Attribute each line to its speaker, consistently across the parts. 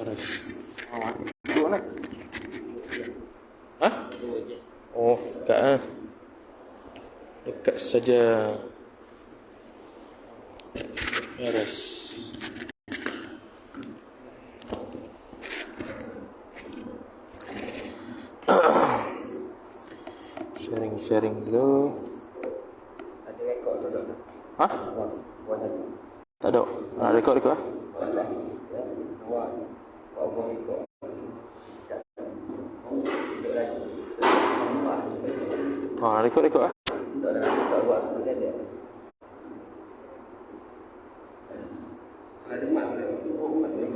Speaker 1: Baris. Duduk nak? Hah? Oh, dekat dekat saja. Baris. Sharing dulu.
Speaker 2: Ada rekod tu tak?
Speaker 1: Hah?
Speaker 2: Buat tadi.
Speaker 1: Tak ada. Rekod ah.
Speaker 2: Boleh. Ya. Buat. Buat rekod.
Speaker 1: Rekod ah.
Speaker 2: Tak ada buat macam dia. Ada mak boleh. Oh, mak boleh.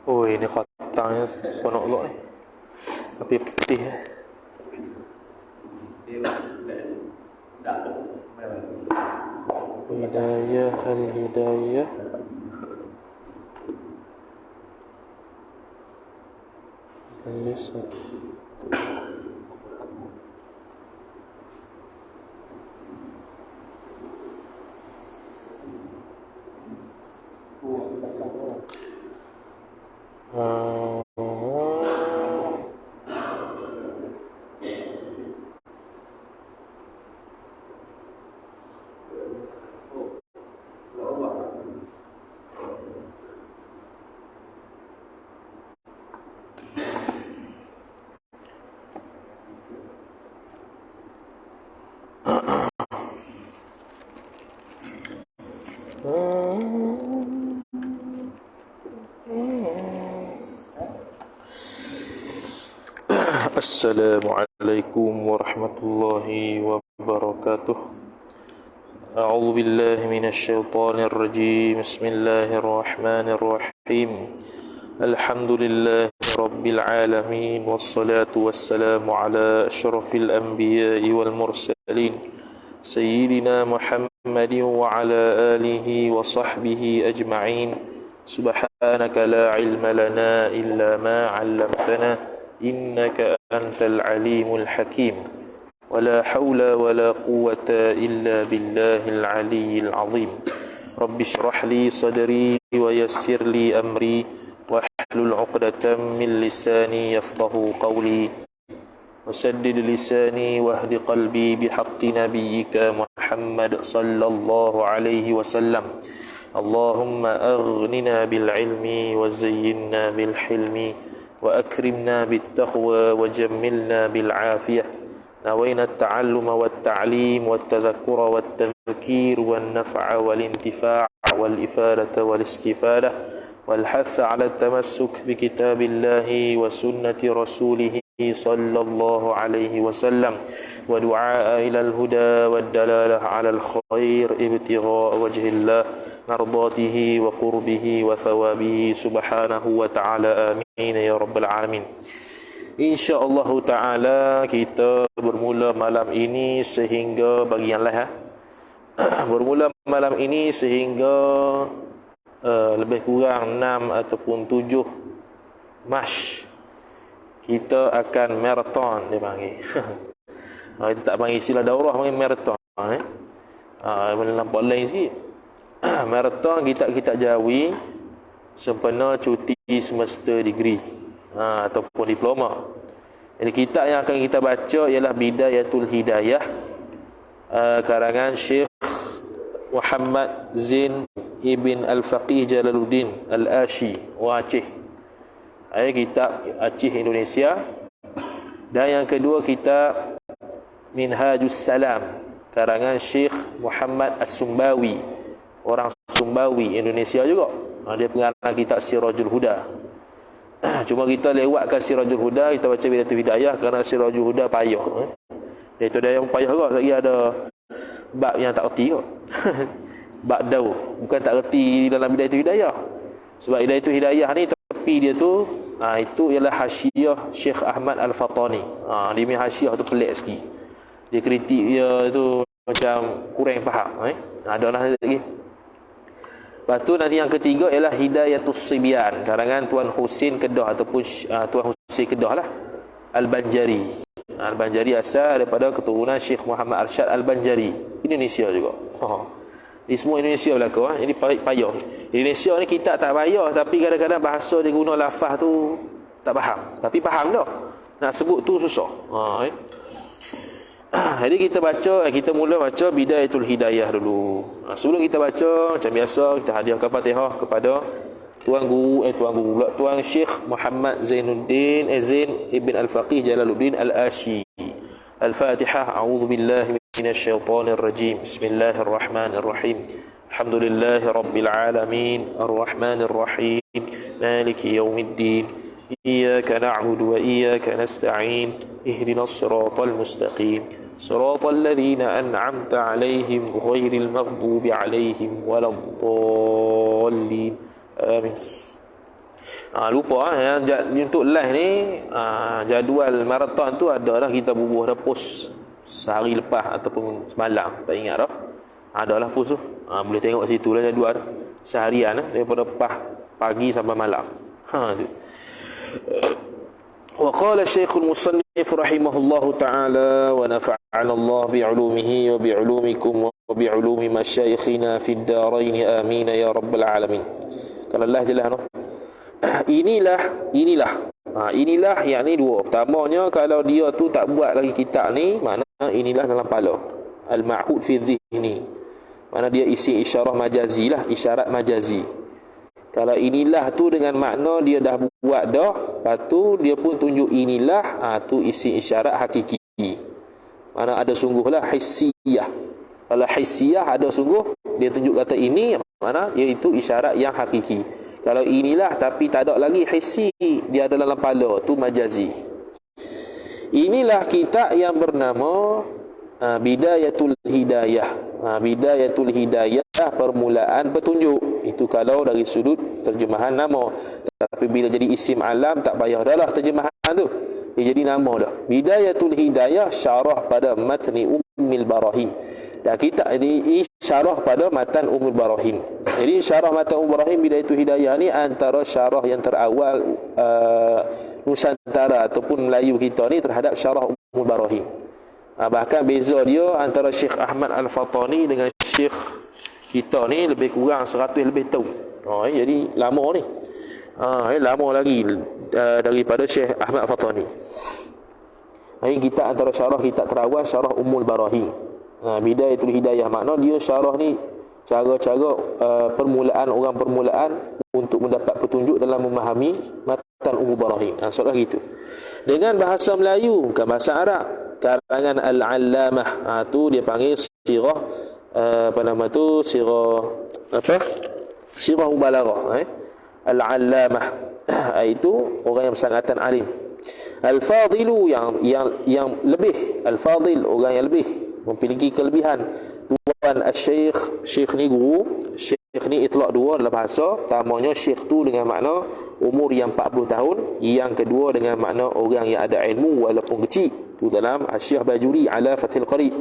Speaker 1: Oh, ini khatangnya seronok pula ni. Tapi putih Hidayah al-Hidayah. Lisan. Assalamualaikum warahmatullahi wabarakatuh. A'udzu billahi minasyaitonir rajim. Bismillahirrahmanirrahim. Alhamdulillahi rabbil alamin wassalatu wassalamu ala asyrafil anbiya'i wal mursalin sayyidina Muhammadin wa ala alihi wa sahbihi ajma'in. Subhanaka la ilma lana illa ma 'allamtana innaka antal alimul hakim. Wala hawla wala quwwata illa billahil aliyyil azim. Rabbi shrah li sadri wa yassir li amri wahlul 'uqdatam min lisani yafqahu qawli wasaddid lisani wahdi qalbi bihaqqi nabiyyika Muhammad sallallahu alaihi wasallam. Allahumma aghnina bil ilmi wa zayyinna bil hilmi wa akrimna bit taqwa wa jammilna bil afiyah. Nawayna at-ta'alluma wat ta'lim wat tadhakkura wat tadhkir wan naf'a wal intifa' wal ifadata wal istifadah wal hath 'ala at-tamassuk bi kitabillahi wa sunnati rasulih sallallahu alaihi wasallam wa du'a ila al-huda wad dalalah 'ala al-khair ibtigha' wajhillah mardatihi wa qurbihi wa thawabihi subhanahu wa ta'ala. Amin ya rabbal alamin. InsyaAllah ta'ala kita bermula malam ini sehingga bagi yang lain bermula malam ini sehingga lebih kurang 6 ataupun 7 Mac kita akan marathon dia panggil. Kita tak panggil istilah daurah, panggil marathon. Boleh nampak lain sikit. Marathon kita Jawi sempena cuti semester degree ataupun diploma. Jadi kitab yang akan kita baca ialah Bidayatul Hidayah karangan Syekh Muhammad Zain Ibn Al-Faqih Jalaluddin Al-Ashi Aceh. Kitab Aceh Indonesia. Dan yang kedua kitab Minhajus Salam karangan Syekh Muhammad As-Sumbawi, orang Sumbawi Indonesia juga. Dia pengarang kitab Sirajul Huda. Cuma kita lewatkan Sirajul Huda, kita baca Bidayatul Hidayah kerana Sirajul Huda payah. Itu ada yang payah juga, lagi ada bab yang tak erti kot. ba'dau, bukan tak reti dalam hidayah itu hidayah. Sebab hidayah itu hidayah ni tepi dia tu itu ialah hasyiah Syekh Ahmad Al-Fatani. Dia punya hasyiah tu pelik sikit. Dia kritik dia tu macam kurang faham. Ada lah lagi. Lepas tu nanti yang ketiga ialah Hidayatus Sibyan, karangan Tuan Husin Kedah ataupun Tuan Husin Kedah lah, Al-Banjari. Al-Banjari asal daripada keturunan Syekh Muhammad Arsyad Al-Banjari, Indonesia juga. Di semua Indonesia berlaku. Jadi payah. Indonesia ni kita tak payah, tapi kadang-kadang bahasa dia guna lafaz tu tak faham. Tapi faham dah. Nak sebut tu susah. Jadi kita mula baca Bidayatul Hidayah dulu. Sebelum kita baca, macam biasa kita hadiahkan Fatihah kepada Tuan Syekh Muhammad Zainuddin Zain Ibn Al-Faqih Jalaluddin Al-Ashi. Al-Fatihah. A'udzu billahi minasyaitonir rajim. Bismillahirrahmanirrahim. Alhamdulillahi rabbil alamin, arrahmanir rahim, maliki yaumiddin. Iyyaka na'budu wa iyyaka nasta'in. Ihdinas siratal mustaqim. Siratal ladzina an'amta 'alaihim ghairil maghdubi 'alaihim waladdallin. Amin. Lupa untuk live ni jadual maraton tu adalah kita bubuh dah post sehari lepas ataupun semalam, tak ingat dah. Adalah post tu. Boleh tengok situ lah jadual seharian daripada pagi sampai malam. Tu. وقال الشيخ المصنف رحمه الله تعالى ونفعنا الله بعلومه وبعلومكم وبعلوم مشايخنا في الدارين آمين يا رب العالمين. Kalau Allah jelas inilah yang ni dua. Pertamanya, kalau dia tu tak buat lagi kitab ni, makna inilah dalam kepala, al-ma'hud fi dhihni, makna dia isi isyarah majazi lah, isyarat majazi. Kalau inilah tu dengan makna dia dah buat dah, lepas tu dia pun tunjuk inilah, tu isi isyarat hakiki. Mana ada sungguhlah hissiyah. Kalau hissiyah ada sungguh, dia tunjuk kata ini, mana iaitu isyarat yang hakiki. Kalau inilah tapi tak ada lagi hissi, dia ada dalam kepala, tu majazi. Inilah kitab yang bernama Bidayatul Hidayah. Bidayatul Hidayah, permulaan petunjuk. Itu kalau dari sudut terjemahan nama. Tapi bila jadi isim alam, tak payah dah lah terjemahan tu, dia jadi nama dah. Bidayatul Hidayah, syarah pada matni Ummul Barahim. Dan kitab ini syarah pada matan Ummul Barahim. Jadi syarah matan Ummul Barahim Bidayatul Hidayah ni antara syarah yang terawal Nusantara ataupun Melayu kita ni terhadap syarah Ummul Barahim. Bahkan beza dia antara Syekh Ahmad Al-Fatani dengan Syekh kita ni lebih kurang 100 lebih tahun. Jadi lama ni. Lama lagi daripada Syekh Ahmad Al-Fatani. Ini kita antara syarah kita terawal syarah Ummul Barahim. Bidayatul Hidayah, makna dia syarah ni cara-cara permulaan untuk mendapat petunjuk dalam memahami matan Ummul Barahim. Soalan gitu. Dengan bahasa Melayu, bukan bahasa Arab. Karangan Al-Allamah, tu dia panggil sirah sirah mubalaghah. Al-Allamah itu orang yang bersangatan alim. Al-Fadilu yang lebih. Al-Fadil orang yang lebih, memiliki kelebihan. Tuan Syekh ni guru. Syekh ni itlaq dua dalam bahasa. Pertamanya Syekh tu dengan makna umur yang 40 tahun. Yang kedua dengan makna orang yang ada ilmu walaupun kecil. Tu dalam Asyiah Bajuri ala Fathil Qarib.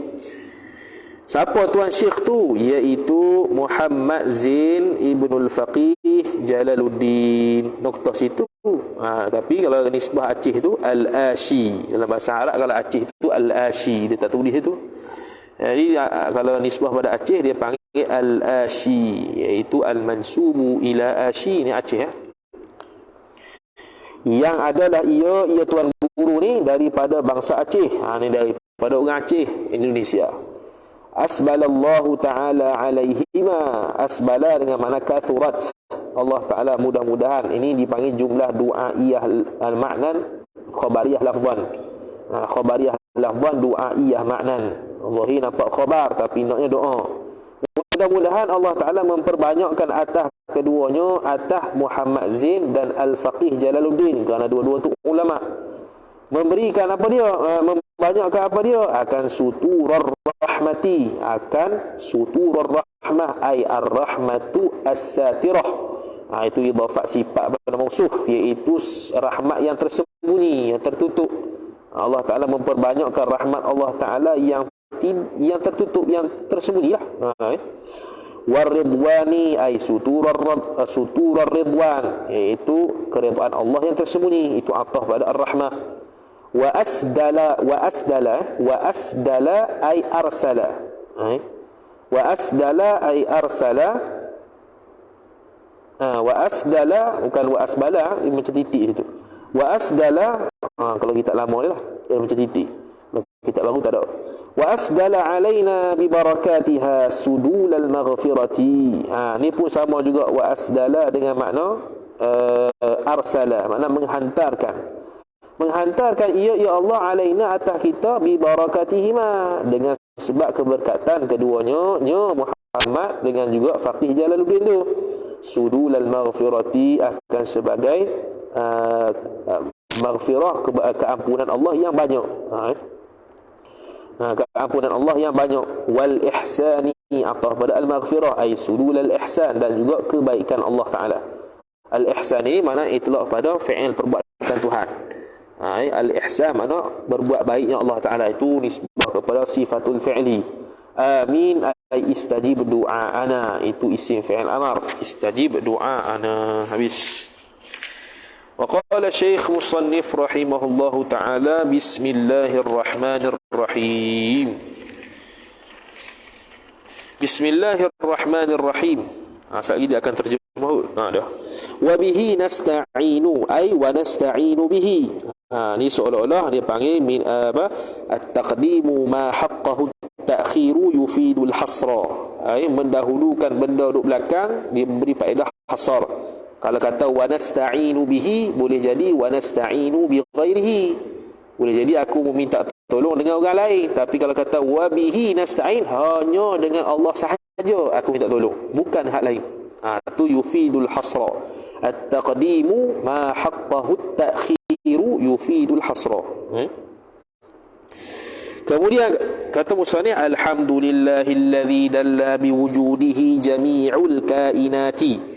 Speaker 1: Siapa Tuan Syekh tu? Iaitu Muhammad Zain Ibnul Faqih Jalaluddin. Nokta situ. Tapi kalau nisbah Aceh tu Al-Ashi. Dalam bahasa Arab kalau Aceh tu Al-Ashi, dia tak tulis itu. Jadi kalau nisbah pada Aceh dia panggil Al-Ashi, iaitu Al-Mansubu ila Ashi. Ni Aceh Yang adalah ia tuan guru ni daripada bangsa Aceh. Ni daripada orang Aceh, Indonesia. Asbalallahu ta'ala alaihima. Asbala dengan makna kathurat. Allah Ta'ala mudah-mudahan. Ini dipanggil jumlah du'a'iyah al-ma'nan, khabariyah lafzan. Khabariyah lafzan, du'a'iyah ma'nan. Zahir nampak khabar tapi naknya doa. Mudah-mudahan Allah Ta'ala memperbanyakkan atas keduanya, atas Muhammad Zain dan Al-Faqih Jalaluddin, kerana dua-dua tu ulama. Memberikan apa dia? Membanyakkan apa dia? Akan suturar rahmati. Akan suturar rahmah ay ar-rahmatu as-satirah. Itu idhafat sifat pada mausuf, iaitu rahmat yang tersembunyi, yang tertutup. Allah Ta'ala memperbanyakkan rahmat Allah Ta'ala yang tertutup, yang tersembunyi lah. Waridwani ay suturar ridwan, iaitu keridhaan Allah yang tersembunyi, itu ataf pada ar-rahmah. Wa asdala ay arsala. Wa asdala ay arsala. Wa asdala bukan wa asbala, macam titik itu. Wa asdala, kalau kita lama ni lah, macam titik. Kita baru tak ada. Wa asdala alaina bi barakatiha sudulal maghfirati. Ni pun sama juga, wa asdala dengan makna arsala, makna menghantarkan ia ya Allah alaina atas kita bi barakatihima, dengan sebab keberkatan keduanya, Muhammad dengan juga Faqih Jalaluddin tu. Sudulal maghfirati akan sebagai maghfirah, keampunan Allah yang banyak. Keampunan Allah yang banyak. Wal ihsani atau pada al-maghfirah ay sudulal ihsan, dan juga kebaikan Allah Ta'ala. Al-ihsan ini makna itlaq pada fi'il perbuatan Tuhan. Al-ihsan makna berbuat baiknya Allah Ta'ala, itu nisbah kepada sifatul fi'li. Amin ay istajib du'aana, itu isim fi'il amar. Istajib du'aana. Habis. وقال شيخ مصنف رحمه الله تعالى بسم الله الرحمن الرحيم. بسم الله الرحمن الرحيم. Sekali lagi dia akan terjemah. Dah. وبه نستعين أي ونستعين به. Ni seolah-olah dia panggil min apa? At-taqdimu ma haqqahu at-ta'khiru yufidul hasra. Mendahulukan benda duduk belakang, dia memberi faedah hasar. Kalau kata wa nasta'inu bihi, boleh jadi wa nasta'inu bi ghairihi, boleh jadi aku meminta tolong dengan orang lain. Tapi kalau kata wa bihi nasta'in, hanya dengan Allah sahaja aku minta tolong, bukan hak lain. Itu yufidul hasra. At-taqdimu ma haqqahu at-ta'khiru yufidul hasra. Kemudian kata musannif, alhamdulillahilladzi dalla biwujudihi jami'ul kainati.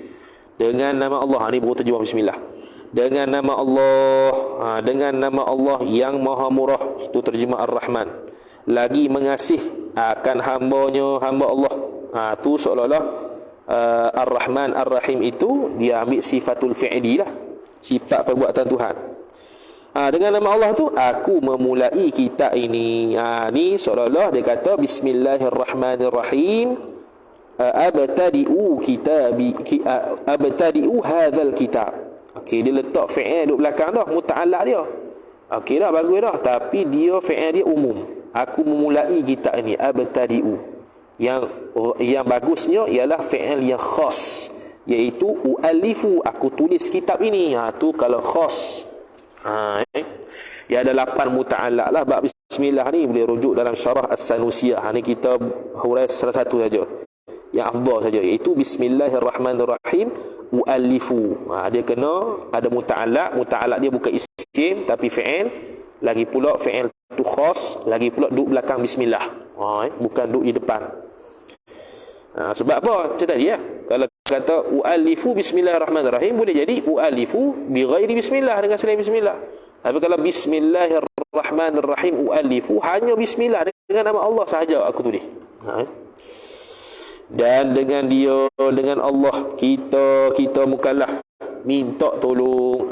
Speaker 1: Dengan nama Allah, ini baru terjemah bismillah. Dengan nama Allah yang maha murah, itu terjemah Ar-Rahman. Lagi mengasih akan hamba Allah. Itu seolah-olah Ar-Rahman Ar-Rahim itu dia ambil sifatul fi'li lah, sifat perbuatan Tuhan. Dengan nama Allah tu aku memulai kitab ini. Ni seolah-olah dia kata Bismillahirrahmanirrahim. Abtadi'u hadzal kitab. Okey, dia letak fi'il duduk belakang dah, muta'allaq dia. Okey dah, bagus dah. Tapi dia fi'il dia umum. Aku memulai kitab ini, abtadi'u. Yang bagusnya ialah fi'il yang khas, iaitu u'alifu, aku tulis kitab ini. Tu kalau khas. Ya ada 8 muta'allaq lah bab bismillah ni, boleh rujuk dalam syarah As-Sanusiyah. Ni kita hurai salah satu saja yang afdal saja, iaitu Bismillahirrahmanirrahim u'alifu. Dia kena ada muta'allaq dia bukan isim tapi fi'il, lagi pula fi'il tu khas, lagi pula duduk belakang bismillah, bukan duduk di depan. Sebab apa? Macam tadi ya, kalau kata u'alifu Bismillahirrahmanirrahim, boleh jadi u'alifu bi ghairi bismillah, dengan selain bismillah. Tapi kalau Bismillahirrahmanirrahim u'alifu, hanya bismillah, dengan nama Allah sahaja aku tulis. Dan dengan Allah kita mukallaf minta tolong.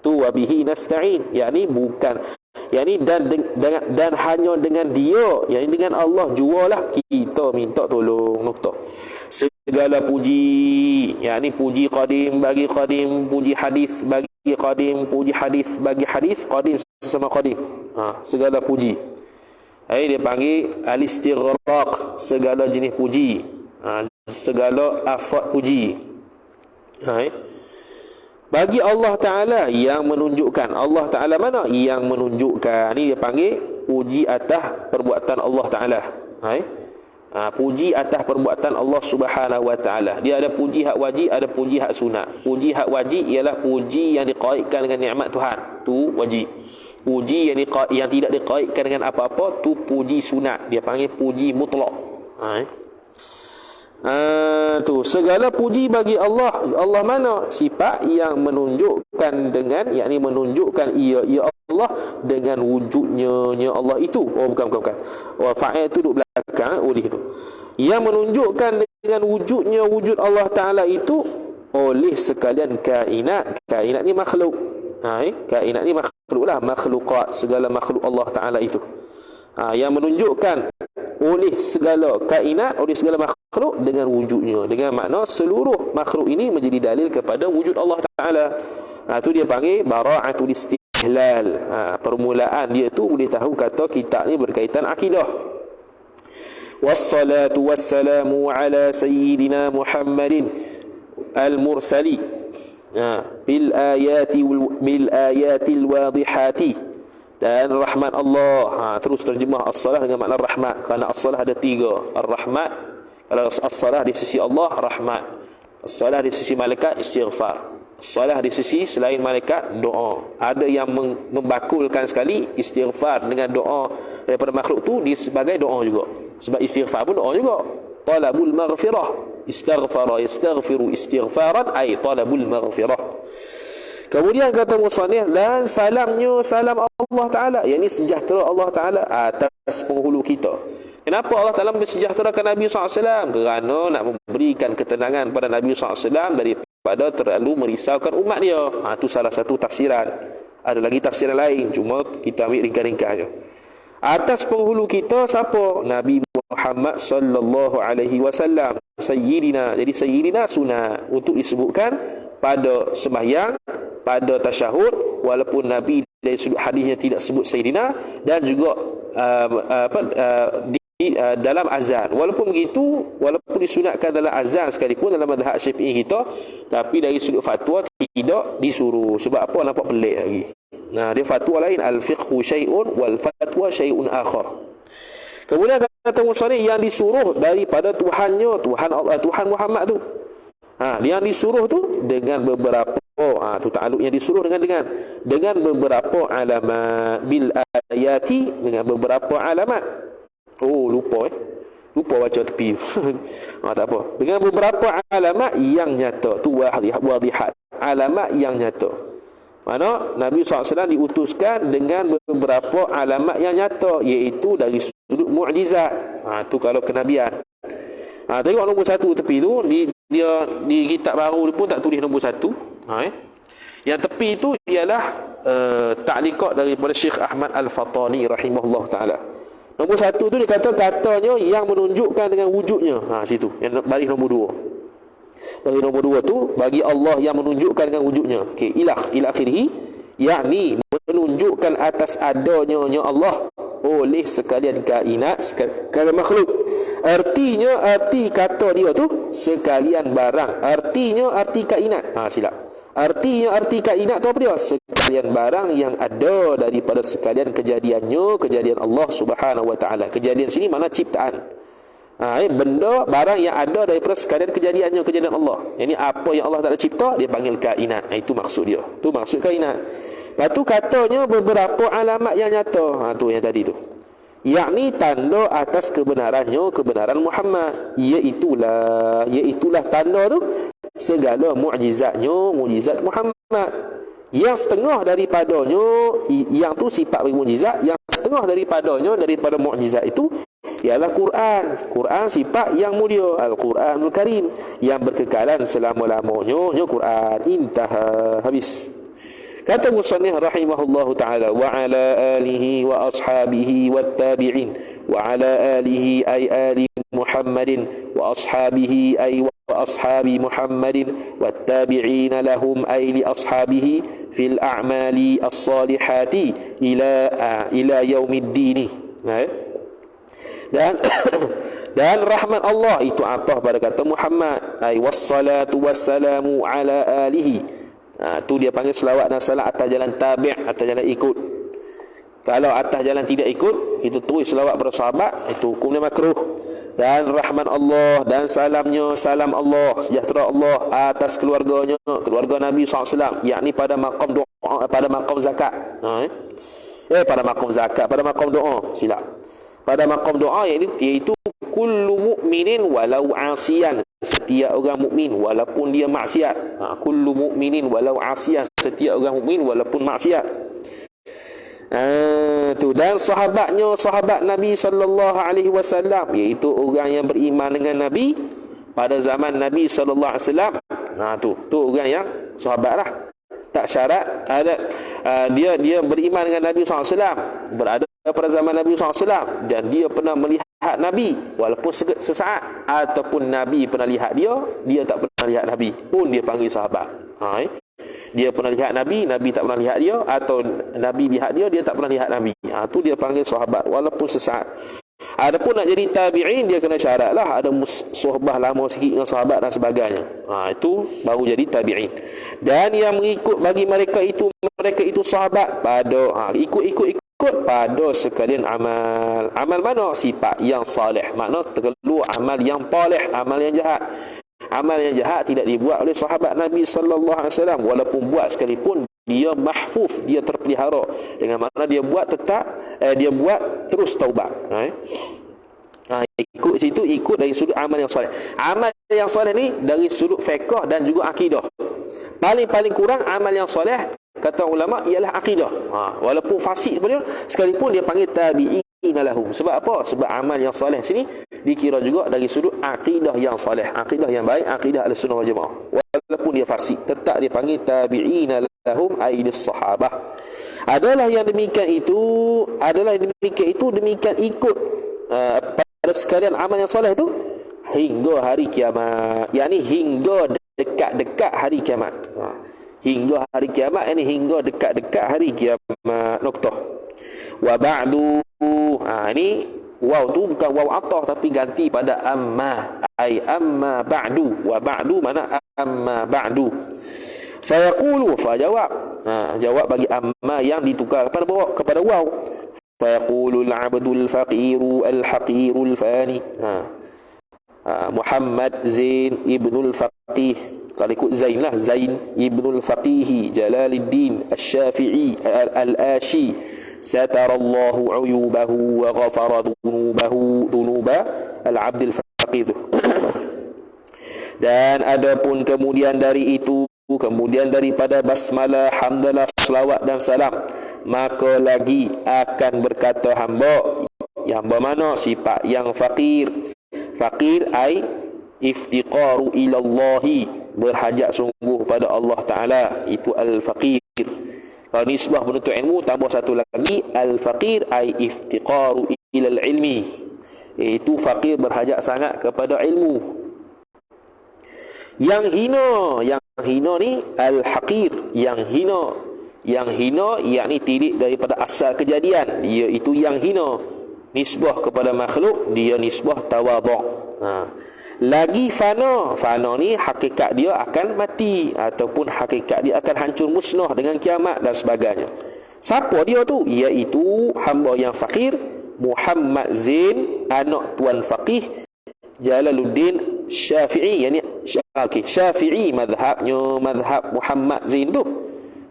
Speaker 1: Tu wabihi nasta'in, yakni bukan, yakni dan hanya dengan dia, yakni dengan Allah jualah kita minta tolong. Nukta. Segala puji, yakni puji qadim bagi qadim, puji hadis bagi qadim, puji hadis bagi hadis, qadim sesama qadim. Segala puji. Dia panggil al-istighraq, segala jenis puji, segala afad puji. Bagi Allah Ta'ala yang menunjukkan. Allah Ta'ala mana? Yang menunjukkan. Ini dia panggil puji atas perbuatan Allah Ta'ala. Puji atas perbuatan Allah Subhanahu Wa Ta'ala. Dia ada puji hak wajib, ada puji hak sunat. Puji hak wajib ialah puji yang dikaitkan dengan nikmat Tuhan, tu wajib. Puji yang tidak dikaitkan dengan apa-apa, tu puji sunat. Dia panggil puji mutlak. Tu segala puji bagi Allah. Allah mana? Sifat yang menunjukkan dengan, yakni menunjukkan ia Allah dengan wujudnya Allah itu. Oh bukan. Fa'il tu duduk belakang oleh itu. Yang menunjukkan dengan wujudnya wujud Allah Taala itu oleh sekalian kainat. Kainat ni makhluk. Kainat ni makhluklah, makhlukat, segala makhluk Allah Taala itu. Yang menunjukkan oleh segala kainat, oleh segala makhluk dengan wujudnya, dengan makna seluruh makhluk ini menjadi dalil kepada wujud Allah Ta'ala. Itu dia panggil bara'atul istihlal. Permulaan dia tu boleh tahu kata kitab ni berkaitan akidah. Wassalatu wassalamu ala sayyidina Muhammadin al-mursali bil ayatil wadihati. Dan rahmat Allah. Terus terjemah as-salah dengan makna rahmat, kerana as-salah ada tiga. Ar-rahmat, kalau as-salah di sisi Allah, rahmat. As-salah di sisi malaikat, istighfar. As-salah di sisi selain malaikat, doa. Ada yang membakulkan sekali istighfar dengan doa daripada makhluk tu sebagai doa juga. Sebab istighfar pun doa juga. Talabul maghfirah, istaghfara yastaghfiru istighfaran, ay talabul maghfirah. Kemudian kata musannif, dan salamnya salam Allah Ta'ala, yakni sejahtera Allah Ta'ala atas penghulu kita. Kenapa Allah Ta'ala mensejahterakan Nabi SAW? Kerana nak memberikan ketenangan pada Nabi SAW daripada terlalu merisaukan umat dia. Itu salah satu tafsiran. Ada lagi tafsiran lain, cuma kita ambil ringkas-ringkasnya. Atas penghulu kita siapa? Nabi Muhammad sallallahu alaihi wasallam, sayyidina. Jadi sayyidina sunat untuk disebutkan pada sembahyang, pada tasyahud, walaupun Nabi dari sudut hadisnya tidak sebut sayyidina, dan juga dalam azan. Walaupun begitu, walaupun disunatkan dalam azan sekalipun dalam mazhab Syafi'i kita, tapi dari sudut fatwa tidak disuruh. Sebab apa? Nampak pelik lagi. Dia fatwa lain, al-fiqhu syai'un wal fatwa syai'un akhar. Kemudian kata musannif, yang disuruh daripada Tuhannya, Tuhan Allah, Tuhan Muhammad tu. Yang disuruh tu dengan beberapa, tu ta'aluk yang disuruh dengan beberapa alamat, bil ayati, dengan beberapa alamat. Lupa baca tepi. Tak apa. Dengan beberapa alamat yang nyata. Tu wadihat, alamat yang nyata. Mana Nabi SAW diutuskan dengan beberapa alamat yang nyata, iaitu dari sudut mu'jizat. Tu kalau kenabian. Tengok nombor satu tepi tu, dia di kitab baru pun tak tulis nombor satu. Yang tepi tu ialah ta'liqat daripada Syekh Ahmad Al-Fatani rahimahullah ta'ala. Nombor satu tu dia katanya yang menunjukkan dengan wujudnya. Situ yang baris nombor dua. Baris nombor dua tu bagi Allah yang menunjukkan dengan wujudnya. Okey, ila akhirih, yakni menunjukkan atas adanya Allah oleh sekalian kainat, sekalian makhluk. Arti kata dia tu sekalian barang. Arti kainat. Silap. Arti kainat tu apa dia? Sekalian barang yang ada daripada sekalian kejadiannya, kejadian Allah Subhanahu wa taala. Kejadian sini mana ciptaan. Benda, barang yang ada daripada sekalian kejadiannya, kejadian Allah. Ini apa yang Allah Taala cipta, dia panggil kainat. Itu maksud dia. Tu maksud kainat. Lepas tu katanya beberapa alamat yang nyata. Tu yang tadi tu. Yakni tanda atas kebenarannya, kebenaran Muhammad. Iaitulah tanda tu segala mukjizatnya, mukjizat Muhammad. Yang setengah daripadanya, yang tu sifat bagi mukjizat, yang setengah daripadanya, daripada mukjizat itu ialah Quran sifat yang mulia, Al-Quranul Karim, yang berkekalan selama-lamanya. Quran intaha, habis. Kata musannif rahimahullahu ta'ala, wa ala alihi wa ashabihi wat tabi'in, wa ala alihi ay ali Muhammadin, wa ashabihi ay wa ashabi Muhammadin, wat tabi'in lahum ay li ashabihi fil a'mali as-salihati ila yaumiddin. Dan rahmat Allah itu atah pada kata Muhammad, ay wassalatu wassalamu ala alihi. Tu dia panggil selawat dan salam atas jalan tabi', atas jalan ikut. Kalau atas jalan tidak ikut, kita terus selawat pada sahabat, itu hukumnya makruh. Dan rahmat Allah dan salamnya, salam Allah, sejahtera Allah atas keluarganya, keluarga Nabi SAW, yakni pada maqam doa, pada maqam zakat. Pada maqam zakat, pada maqam doa, silap. Pada maqam doa, iaitu
Speaker 3: kullu mu'minin walau asiyan, setiap orang mukmin walaupun dia maksiat. Kullu mu'minin walau asiyan, setiap orang mukmin walaupun maksiat. Dan sahabat Nabi sallallahu alaihi wasallam, iaitu orang yang beriman dengan Nabi pada zaman Nabi sallallahu alaihi wasallam. Tu orang yang sahabat lah. Tak syarat ada dia beriman dengan Nabi sallallahu alaihi wasallam, berada pada zaman Nabi sallallahu alaihi wasallam, dan dia pernah melihat Nabi walaupun sesaat, ataupun Nabi pernah lihat dia tak pernah lihat Nabi, pun dia panggil sahabat. Dia pernah lihat Nabi tak pernah lihat dia, atau Nabi lihat dia tak pernah lihat Nabi. Tu dia panggil sahabat walaupun sesaat. Adapun nak jadi tabi'in, dia kena syarat lah, ada sohbah lama sikit dengan sahabat dan sebagainya. Itu baru jadi tabi'in. Dan yang mengikut bagi mereka itu sahabat pada ikut pada sekalian amal. Amal mana? Sifat yang salih. Makna terkeluar amal yang palih, amal yang jahat. Amal yang jahat tidak dibuat oleh sahabat Nabi sallallahu alaihi wasallam, walaupun buat sekalipun dia mahfuz, dia terpelihara. Dengan makna dia buat dia buat terus taubat. Ikut situ, ikut dari sudut amal yang soleh. Amal yang soleh ni dari sudut fiqh dan juga akidah. Paling kurang amal yang soleh, kata ulama, ialah akidah. Walaupun fasik sekalipun dia panggil tabi'ina lahum. Sebab apa? Sebab amal yang soleh sini dikira juga dari sudut akidah yang soleh, akidah yang baik, akidah Ahlussunnah wal Jamaah. Walaupun dia fasik, tetap dia panggil tabi'ina lahum, ailis sahabah. Adalah yang demikian itu demikian ikut pada sekalian amal yang soleh itu hingga hari kiamat. Yakni hingga dekat-dekat hari kiamat. Hingga hari kiamat, ini hingga dekat-dekat hari kiamat. Noktah. Wa ba'du. Ini waw tu bukan waw atah, tapi ganti pada amma. Ai amma ba'du. Wa ba'du mana amma ba'du. Fayaqulu, fajawab. Jawab bagi amma yang ditukar kepada waw. Fayaqulu al-'abdul faqiru al-haqirul fani. Muhammad Zain ibnul Faqih. Kalau ikut Zain lah, Zain ibnul Faqih Jalaluddin Asy-Syafi'i Al-Ashi, satarallahu 'uyubahu wa ghafara dhunuba al-'abdil faqih. Dan adapun kemudian daripada basmalah, hamdalah, selawat dan salam, maka lagi akan berkata hamba mana? Sifat yang faqir ai iftiqaru ilallahi, berhajat sungguh pada Allah Ta'ala. Itu al-faqir. Kalau nisbah menuntut ilmu, tambah satu lagi, al-faqir ai iftiqaru ilal ilmi, itu faqir, berhajat sangat kepada ilmu. Yang hina ni al-haqir, yang hina yakni tilik daripada asal kejadian, iaitu yang hina. Nisbah kepada makhluk, dia nisbah tawaduk. Lagi fana ni hakikat dia akan mati, ataupun hakikat dia akan hancur musnah dengan kiamat dan sebagainya. Siapa dia tu? Iaitu hamba yang fakir, Muhammad Zain, anak tuan faqih Jalaluddin Syafi'i. Yani Syafi'i madhabnya, madhab Muhammad Zain tu.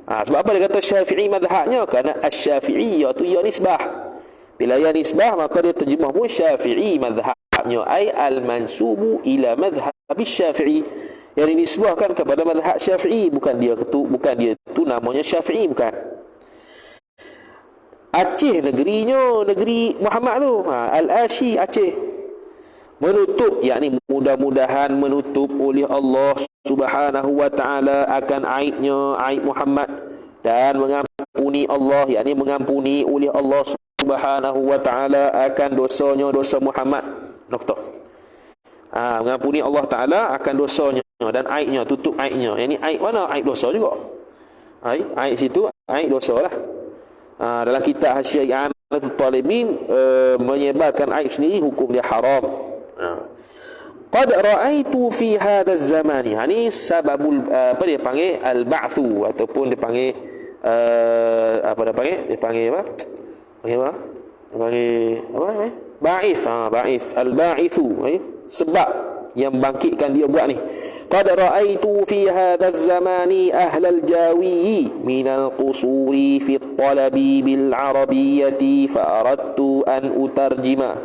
Speaker 3: Sebab apa dia kata Syafi'i madhabnya? Kerana Asy-Syafi'i iaitu ya nisbah. Bila ya nisbah, maka dia terjemah pun Syafi'i madhabnya, ay al-mansubu ila madhhab Syafi'i, yang dinisbahkan kepada madhab Syafi'i. Bukan dia tu namanya Syafi'i, bukan. Aceh negeri Muhammad tu, Al-Ashi, Aceh. Menutup, yakni mudah-mudahan menutup oleh Allah Subhanahu wa ta'ala akan aib Muhammad, dan mengampuni Allah, yakni mengampuni oleh Allah Subhanahu wa ta'ala akan dosa Muhammad. Noktah. Mengampuni Allah Ta'ala akan dosanya dan aibnya, tutup aibnya. Yang ni aib mana? Aib dosa juga. Aib situ, aib dosa lah. Dalam kitab Hasyiah I'anatul Talibin, menyebarkan aib sendiri, hukum dia haram. Qad ra'aitu fi hadha az-zamani. Ini sababul apa dia panggil al-ba'thu, ataupun dia panggil Dia panggil ba'ith. Ba'ith, al-ba'ithu, sebab yang bangkitkan dia buat ni. Qad ra'aitu fi hadha az-zamani ahlal jawi min al-qusuri fi at-talabi bil arabiyyati fa aradtu an utarjima.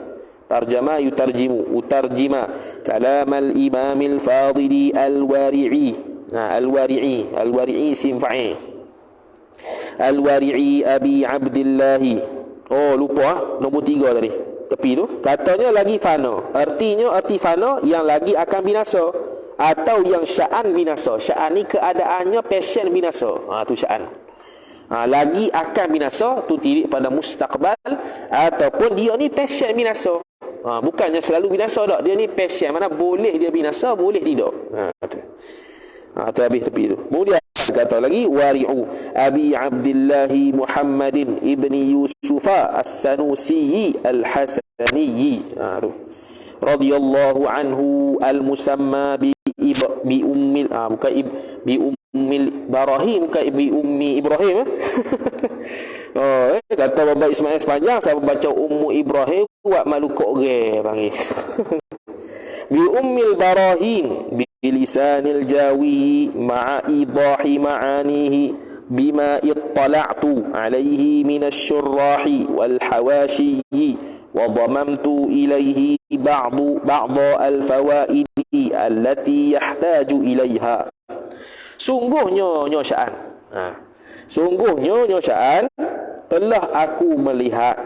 Speaker 3: Tarjama yutarjimu, utarjima kalam al-imam al-fadili al-wari'i. Al-wari'i isim fa'il. Al-wari'i Abi Abdillah. Oh, lupa nombor 3 tadi. Tepi tu katanya lagi fana. Artinya arti fana yang lagi akan binasa atau yang sya'an binasa. Sya'an ni keadaannya passion binasa. Tu sya'an. Lagi akan binasa tu tirik pada mustaqbal ataupun dia ni passion binasa. Bukannya selalu binasa tak. Dia ni passion, mana boleh dia binasa, boleh tidak. Tu habis tepi tu. Kemudian kata lagi wari'u Abi Abdillah Muhammadin ibni Yusufa As-Sanusi Al-Hasani. Tu radhiyallahu anhu al-musamma bi ummil bukan bi ummil Ibrahim, bukan bi ummi Ibrahim. Kata Baba Ismail sepanjang saya baca ummu Ibrahim buat malu kok ge panggil. Bi ummil barahin bi lisanil jawi ma'a idahi ma'anihi bima ittala'tu alaihi minasy syurrahi wal hawashi wa dhamamtu ilaihi ba'd al-fawaid allati yahtaju ilaiha. Sungguhnya nyosaan. Sungguhnya nyosaan telah aku melihat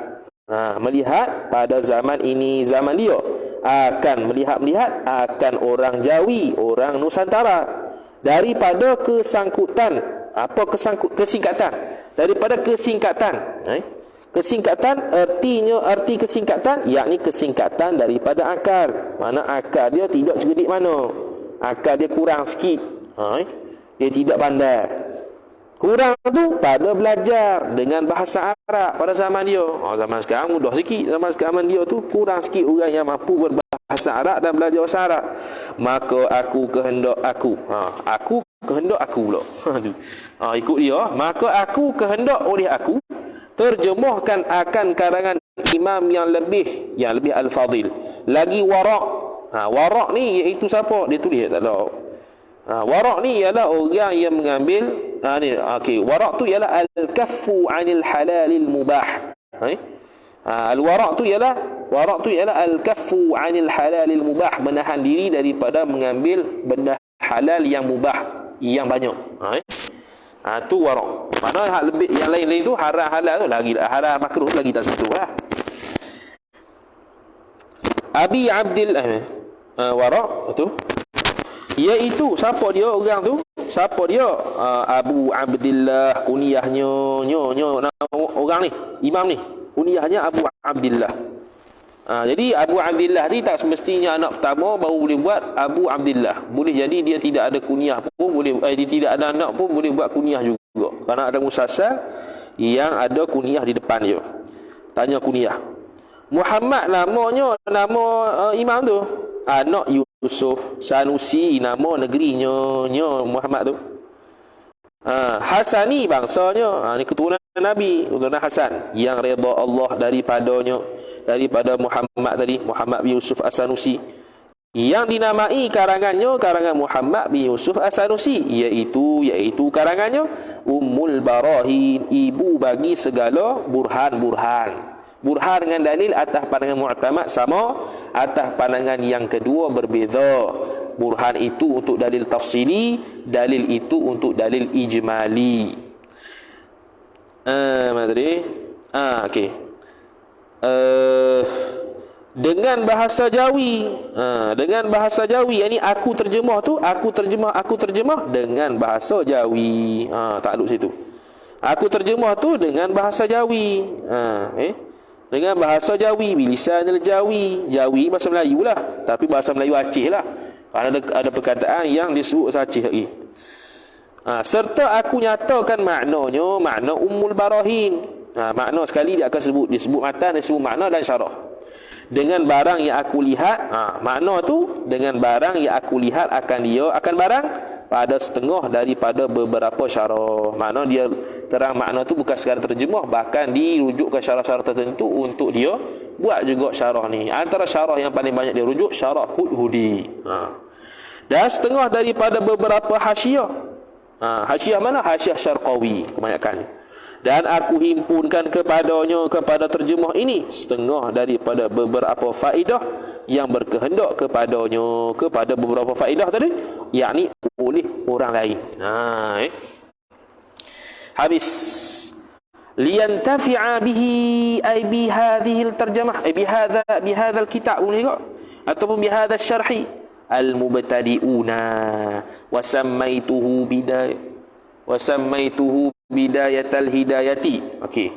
Speaker 3: pada zaman ini, zaman dia akan melihat akan orang Jawi, orang Nusantara daripada kesangkutan. Apa kesingkatan? Daripada kesingkatan. Kesingkatan arti kesingkatan yakni kesingkatan daripada akal. Mana akal dia tidak cerdik mana. Akal dia kurang sikit. Dia tidak pandai. Kurang tu pada belajar dengan bahasa Arab pada zaman dia. Zaman sekarang mudah sikit. Zaman dia tu kurang sikit orang yang mampu berbahasa Arab dan belajar bahasa Arab. Maka aku kehendak aku. Aku kehendak aku pula. Ikut dia. Maka aku kehendak oleh aku terjemahkan akan karangan imam yang lebih al-fadil. Lagi warak. Warak ni iaitu siapa? Dia tulis tak tahu. Warak ni ialah orang yang mengambil warak tu ialah al-kaffu 'anil halalil mubah. Al-warak tu ialah al-kaffu 'anil halalil mubah, menahan diri daripada mengambil benda halal yang mubah, yang banyak. Tu warak. Mana hak lebih yang lain-lain tu haram halal tu lagi haram makruh lagi tak satu lah. Abi Abdillah warak tu iaitu siapa dia orang tu? Siapa dia? Abu Abdillah, kunyahnya nama orang ni, imam ni. Kunyahnya Abu Abdillah. Jadi Abu Abdillah ni tak semestinya anak pertama baru boleh buat Abu Abdillah. Boleh jadi dia tidak ada kunyah pun boleh, dia tidak ada anak pun boleh buat kunyah juga. Kerana ada musassal yang ada kunyah di depan dia. Tanya kunyah. Muhammad namanya, nama imam tu. Anak Yusuf Sanusi, nama negerinya Muhammad tu. Hasani bangsanya, ni keturunan Nabi, keturunan Hasan yang redha Allah daripada Muhammad tadi, Muhammad bin Yusuf As-Sanusi, yang dinamai karangan Muhammad bin Yusuf As-Sanusi, iaitu karangannya Ummul Barahin, ibu bagi segala burhan-burhan. Burhan dengan dalil atas pandangan mu'tamad sama, atas pandangan yang kedua berbeza. Burhan itu untuk dalil tafsili, dalil itu untuk dalil ijmali. Okey. Dengan bahasa Jawi, ini aku terjemah dengan bahasa Jawi. Takluk situ. Aku terjemah tu dengan bahasa Jawi. Dengan bahasa Jawi, bilisanil Jawi. Jawi bahasa Melayu lah, tapi bahasa Melayu Aceh lah. Kerana ada perkataan yang disebut bahasa Aceh lagi. Serta aku nyatakan maknanya, makna Ummul Barahin. Makna sekali dia akan disebut matan, disebut makna dan syarah. Dengan barang yang aku lihat, makna tu dengan barang yang aku lihat akan barang pada setengah daripada beberapa syarah. Makna dia terang makna tu bukan sekadar terjemah, bahkan dirujuk ke syarah-syarah tertentu untuk dia buat juga syarah ni. Antara syarah yang paling banyak dia rujuk syarah Hudhudi. Dan setengah daripada beberapa hasyiah. Hasyiah mana? Hasyiah Syarqawi kebanyakan. Dan aku himpunkan kepadanya, kepada terjemah ini, setengah daripada beberapa faedah yang berkehendak kepadanya, kepada beberapa faedah tadi, yakni oleh orang lain. Habis. Liyantafi'a bihi ay bi hadhihi al-tarjamah ay bi hadha al-kitab ataupun bi hadha asy-syarhi al-mubtadi'una wa sammaituhu bidayatal hidayati. Okey.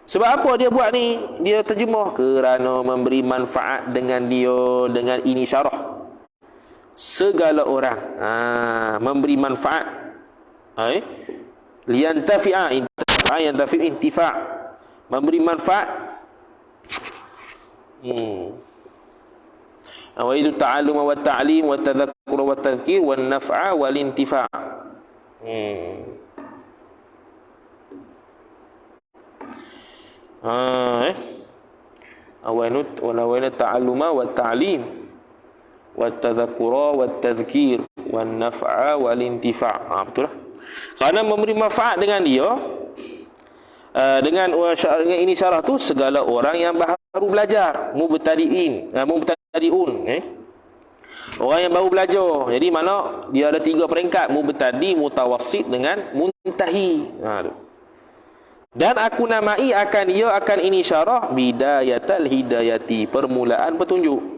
Speaker 3: Sebab apa dia buat ni? Dia terjemah kerana memberi manfaat dengan dia, dengan ini syarah. Segala orang memberi manfaat. Liyantafi'a intifa' memberi manfaat. Wa itu ta'allum wa ta'lim wa tadhakkur wa tadhkir wa naf'a wal intifa'. Awalnya ta'alluma wa ta'lim wa tadhakkura wa tadhkir wa naf'a wal intifa'. Betul lah. Kerana memberi manfaat dengan dia, dengan ini syarah tu, segala orang yang baru belajar, mubtadi'un, orang yang baru belajar. Jadi mana dia ada 3 peringkat, mubtadi, mutawassit dengan muntahi. Dan aku namai akan dia, akan ini syarah bidayatal hidayati, permulaan petunjuk.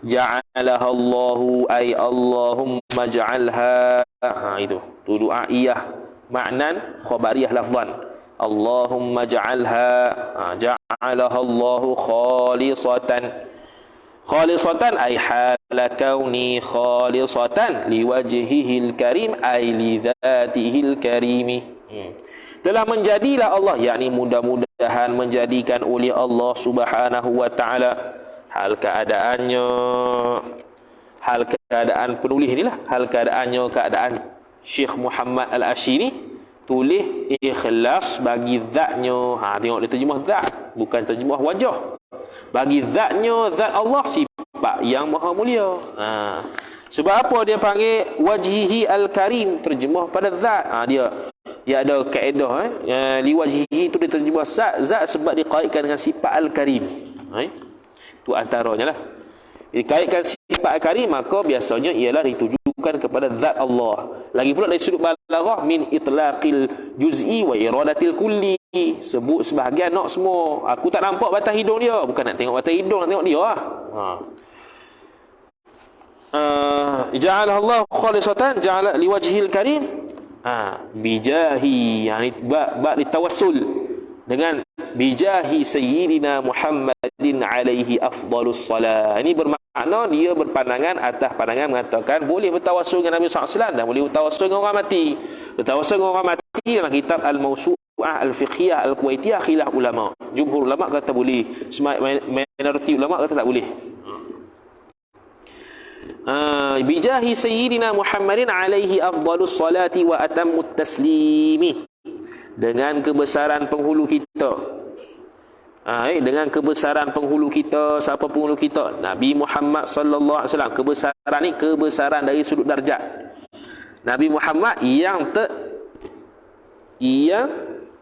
Speaker 3: Ja'alaha Allahu ay Allahumma ja'alha. Itu doa iyah maknan, khabariyah lafzan. Allahumma ja'alha, ja'alaha Allahu khalisatan ay hala kauni khalisatan liwajhihil karim ay li dzatihil karimi. Telah menjadilah Allah, yakni mudah-mudahan menjadikan oleh Allah Subhanahu wa taala hal keadaan penulis inilah, hal keadaannya, keadaan Syekh Muhammad Al-Ashiri, tulis ikhlas bagi zatnya. Tengok dia terjemah zat, bukan terjemah wajah. Bagi zatnya, zat Allah, sifat yang maha mulia. Sebab apa dia panggil wajhihi al-karim, terjemah pada zat. Dia ada kaedah li wajhihi tu dia terjemah zat sebab dikaitkan dengan sifat al-karim. Itu antaranya lah. Dikaitkan sifat al-karim, maka biasanya ialah ditujukan kepada zat Allah. Lagi pula dari sudut balaghah, min itlaqil juz'i wa iradatil kulli, sebut sebahagian, nak semua. Aku tak nampak batang hidung dia, bukan nak tengok batang hidung, nak tengok dia lah. Ja'alah Allah khalisatan, ja'ala liwajhil karim, bijahi, yani bab ditawassul dengan bijahi sayyidina Muhammadin alaihi afdalus salat. Ini bermakna dia berpandangan atas pandangan mengatakan boleh bertawassul dengan Nabi SAW dan boleh bertawassul dengan orang mati. Bertawassul dengan orang mati dalam kitab Al-Mawsu'ah Al-Fiqhiyah Al-Kuwaitiyah, khilaf ulama. Jumhur ulama kata boleh, minoriti ulama kata tak boleh. Bijahi sayyidina Muhammadin alaihi afdalus salati wa atammut taslimi, dengan kebesaran penghulu kita. Dengan kebesaran penghulu kita. Siapa penghulu kita? Nabi Muhammad sallallahu alaihi wasallam. Kebesaran ni kebesaran dari sudut darjat. Nabi Muhammad yang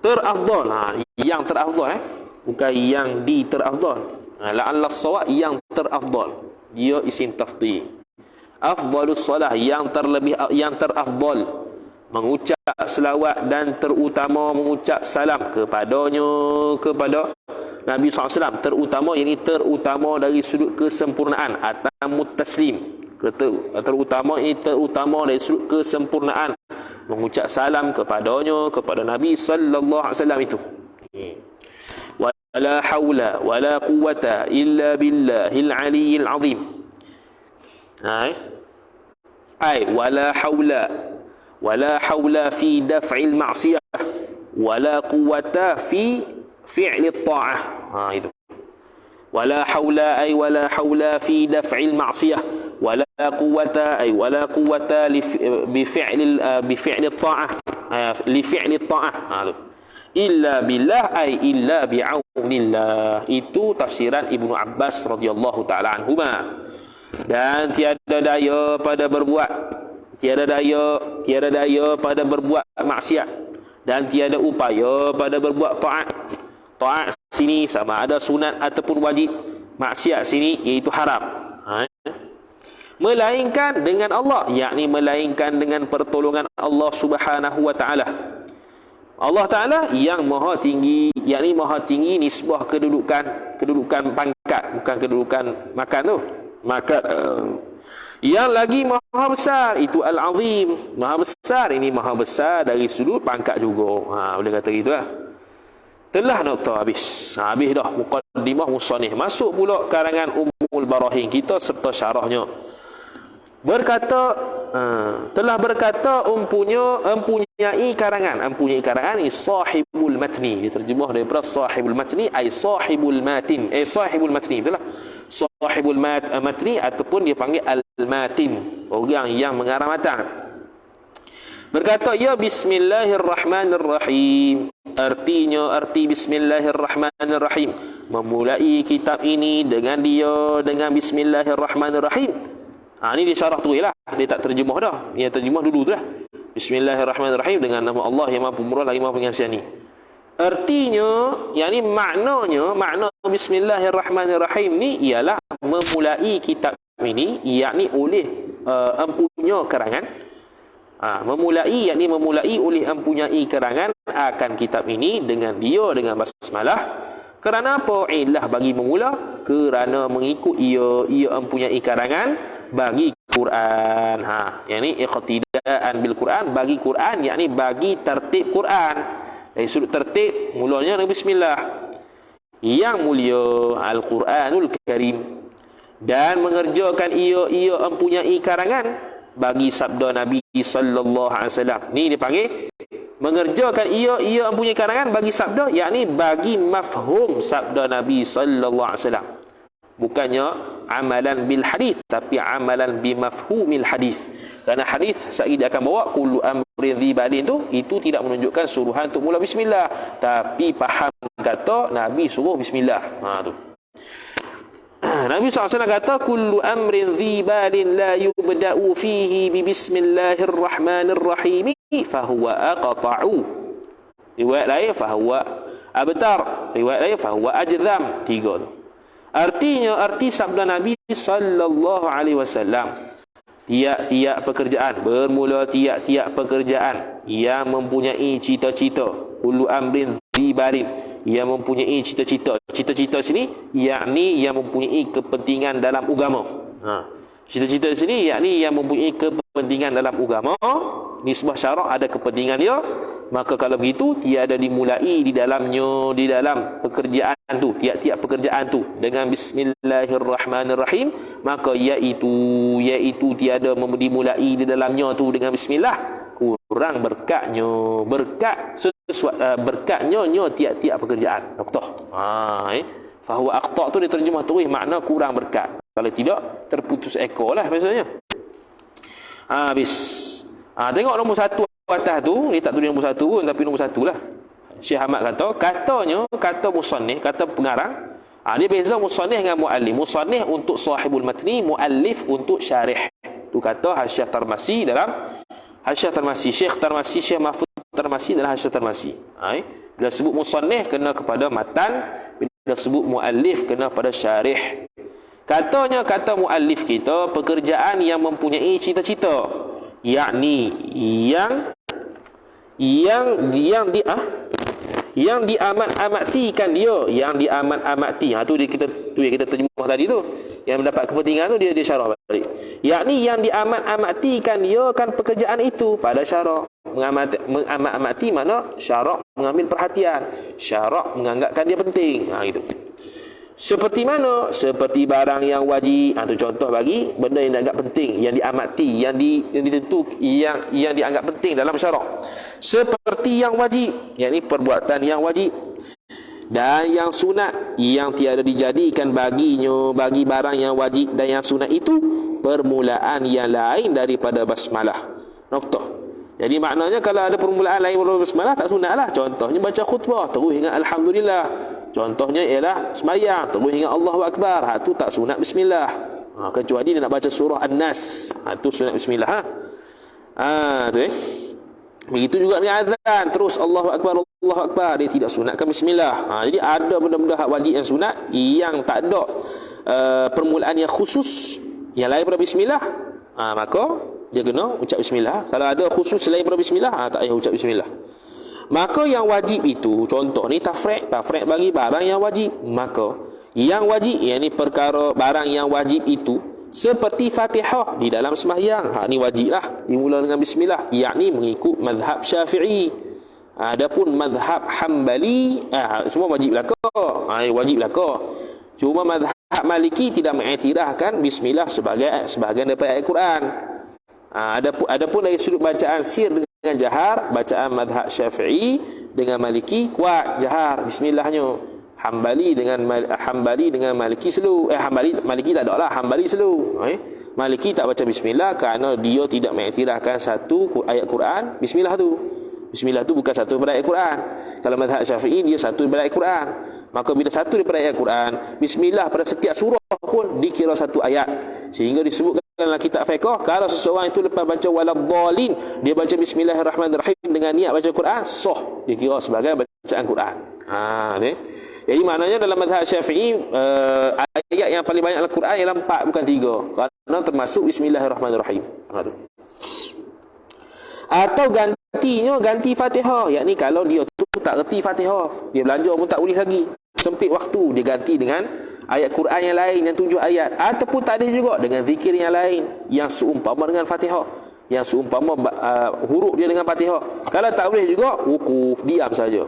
Speaker 3: terafdal. Yang terafdal, bukan yang terafdal. La'alla as-shawab yang terafdal. Dia isim tafdhil. Afdalus salah, yang terlebih, yang terafdal, mengucap selawat dan terutama mengucap salam kepadanya, kepada Nabi SAW. Terutama, ini terutama dari sudut kesempurnaan. Atamut taslim, terutama, ini terutama dari sudut kesempurnaan, mengucap salam kepadanya, kepada Nabi SAW itu. Wala hawla wala quwwata illa billahil aliyyil azim. Wala hawla fi daf'il ma'siyah wala quwwata fi fi'lit ta'ah. Itu. Wala hawla fi daf'il ma'siyah wala quwwata bi fi'lit ta'ah, li fi'lit ta'ah. Illa billah illa bi'aunillah. Itu tafsiran Ibnu Abbas radhiyallahu taala anhuma. Dan tiada daya pada berbuat, tiada daya pada berbuat maksiat, dan tiada upaya pada berbuat taat. Taat sini sama ada sunat ataupun wajib, maksiat sini iaitu haram. Melainkan dengan Allah, yakni melainkan dengan pertolongan Allah Subhanahu wa taala. Allah Taala yang maha tinggi, yakni maha tinggi nisbah kedudukan pangkat, bukan kedudukan makan tu. Maka yang lagi maha besar itu Al-Azim, maha besar, ini maha besar dari sudut pangkat juga. Boleh kata gitulah. Telah nokta habis. Habis dah muqaddimah musannif. Masuk pula karangan Ummul Barahin kita serta syarahnya. Berkata telah berkata empunyai karangan ini sahibul matni, diterjemah daripada sahibul matni ai sahibul matin, sahibul matni itulah sahibul matni ataupun dia panggil al-matin, orang yang mengarang matan. Berkata ya bismillahirrahmanirrahim, arti bismillahirrahmanirrahim, memulai kitab ini dengan bismillahirrahmanirrahim. Ini dia syarah tu lah. Dia tak terjemah dah. Dia terjemah dulu tu lah. Bismillahirrahmanirrahim, dengan nama Allah yang Maha Pemurah lagi Maha Pengasihani. Artinya, yakni makna bismillahirrahmanirrahim ni ialah memulai kitab ini, yakni oleh empunya karangan. Memulai oleh empunyai karangan akan kitab ini dengan basmalah. Kerana apa? Ilah bagi memula, kerana mengikut ia empunyai karangan bagi Quran. Yakni iqtidaan bil Quran, bagi Quran, yakni bagi tertib Quran. Dari sudut tertib mulanya dengan bismillah. Yang mulia Al-Quranul Karim, dan mengerjakan ia empunyai karangan bagi sabda Nabi sallallahu alaihi wasallam. Ni dipanggil mengerjakan ia empunyai karangan bagi sabda, yakni bagi mafhum sabda Nabi sallallahu alaihi wasallam. Bukannya amalan bil hadis, tapi amalan bi mafhumil hadis. Kerana hadis sekali dia akan bawa kullu amrin dzibalin tu, itu tidak menunjukkan suruhan untuk mula bismillah, tapi faham kata Nabi suruh bismillah. Tu. Nabi SAW kata kullu amrin dzibalin la yubda'u fihi bi bismillahirrahmanirrahim fahuwa aqta'u. Riwayat lain fahuwa abtar, riwayat lain fahuwa ajzam. 3 tu. Artinya, arti sabda Nabi sallallahu alaihi wasallam, tiap-tiap pekerjaan, bermula tiap-tiap pekerjaan yang mempunyai cita-cita, kullu amrin dzibalin, yang mempunyai cita-cita. Cita-cita sini yakni yang mempunyai kepentingan dalam agama. Cita-cita sini yakni yang mempunyai kepentingan dalam agama. Nisbah syarak ada kepentingan dia. Maka kalau begitu tiada dimulai di dalam pekerjaan tu, tiap-tiap pekerjaan tu dengan bismillahirrahmanirrahim, maka iaitu tiada dimulai di dalamnya tu dengan bismillah, kurang berkatnya. Berkatnya tiap-tiap pekerjaan. Noktoh. Fahuwa aqta' tu diterjemah terus makna kurang berkat. Kalau tidak terputus ekor lah biasanya. Habis. Tengok nombor 1 atas tu, dia tak tulis nombor 1 pun, tapi nombor 1 lah. Syekh Ahmad kata musannif, kata pengarang, dia beza musannif dengan muallif. Musannif untuk sahibul matni, muallif untuk syarih. Tu kata Hasyiah Tarmasi dalam Hasyiah Tarmasi, Syekh Mahfuz Tarmasi dalam Hasyiah Tarmasi. Bila sebut musannif kena kepada matan, bila sebut muallif kena pada syarih. Kata muallif kita pekerjaan yang mempunyai cita-cita, yakni yang diamat-amatikan dia, yang diamat-amati. Tu yang kita terjemah tadi tu, yang mendapat kepentingan tu dia syarah balik, yakni yang diamat-amatikan dia kan pekerjaan itu pada syarak. Mengamat-amati mana syarak mengambil perhatian, syarak menganggapkan dia penting. Gitu. Seperti mana? Seperti barang yang wajib. Tu contoh bagi benda yang dianggap penting, yang diamati, yang ditentu, yang dianggap penting dalam syarak. Seperti yang wajib, yakni perbuatan yang wajib. Dan yang sunat, yang tiada dijadikan baginya, bagi barang yang wajib dan yang sunat itu permulaan yang lain daripada basmalah. Noktah. Jadi maknanya kalau ada permulaan lain daripada basmalah tak sunat lah. Contohnya baca khutbah terus ingat alhamdulillah. Contohnya ialah sembahyang terus ingat Allahu Akbar. Tu tak sunat bismillah. Kecuali dia nak baca surah An-Nas. Tu sunat bismillah. Tu Begitu juga dengan azan, terus Allahu Akbar, Allahu Akbar, dia tidak sunatkan bismillah. Jadi ada benda-benda hak wajib yang sunat yang tak ada permulaan yang khusus yang lain pada bismillah, maka dia kena ucap bismillah. Kalau ada khusus selain pada bismillah, tak payah ucap bismillah. Maka yang wajib itu, contoh ni tafriq bagi barang yang wajib. Maka yang wajib, yakni perkara barang yang wajib itu seperti Fatihah di dalam sembahyang. Ni wajiblah dimula dengan bismillah, yakni mengikut mazhab Syafi'i. Adapun mazhab Hambali, semua wajib belaka. Wajib belaka. Cuma mazhab Maliki tidak mengiktirafkan bismillah sebahagian daripada ayat Quran. Adapun dari sudut bacaan sir dengan jahar, bacaan mazhab Syafi'i dengan Maliki kuat jahar bismillahnya. Hambali dengan Maliki slow. Maliki tak ada lah, Hambali slow. Maliki tak baca bismillah kerana dia tidak mengiktirafkan satu ayat Quran bismillah tu. Bismillah tu bukan satu daripada ayat Quran. Kalau mazhab Syafi'i dia satu daripada ayat Quran. Maka bila satu daripada ayat Quran, bismillah pada setiap surah pun dikira satu ayat. Sehingga disebutkan dalam kitab fiqh, kalau seseorang itu lepas baca waladhdallin, dia baca bismillahirrahmanirrahim dengan niat baca Quran, sah, dikira sebagai bacaan Quran. Jadi maknanya dalam mazhab Syafi'i, ayat yang paling banyak dalam Quran ialah 4 bukan 3, kerana termasuk bismillahirrahmanirrahim. Atau ganti Fatihah, yakni kalau dia tu tak reti Fatihah, dia belajar pun tak boleh lagi, sempit waktu, dia ganti dengan ayat Quran yang lain yang 7 ayat, ataupun tak ada juga dengan zikir yang lain yang seumpama dengan Fatihah, yang seumpama huruf dia dengan Fatihah. Kalau tak boleh juga, wukuf, diam saja.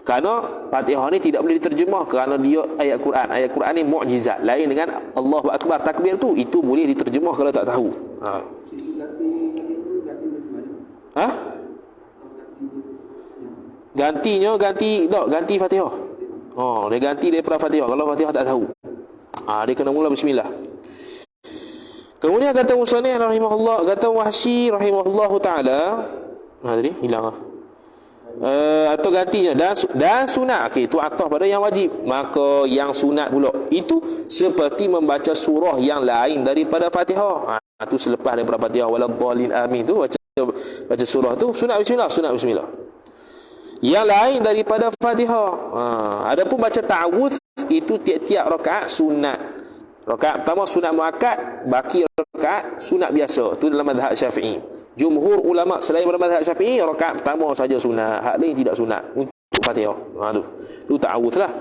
Speaker 3: Kerana Fatihah ni tidak boleh diterjemah kerana dia ayat Quran. Ayat Quran ni mukjizat. Lain dengan Allahu Akbar takbir tu, itu boleh diterjemah kalau tak tahu. Ganti Fatihah. Dia ganti daripada Fatihah. Kalau Fatihah tak tahu, dia kena mula bismillah. Kemudian kata Musannif rahimahullah, kata Wahsy rahimahullahu taala, tadi hilang atau gantinya dan sunat. Itu ataf pada yang wajib. Maka yang sunat pula itu seperti membaca surah yang lain daripada Fatihah. Itu selepas daripada Fatihah waladhdallin amin tu, baca surah tu sunat bismillah. Yang lain daripada Fatihah. Adapun baca ta'awudz itu tiap-tiap rakaat sunat. Rakaat pertama sunat muakkad, baki rakaat sunat biasa. Itu dalam mazhab Syafi'i. Jumhur ulama selain pada mazhab Syafi'i, rakaat pertama saja sunat, hak lain tidak sunat untuk Fatihah. Tu ta'awudz lah.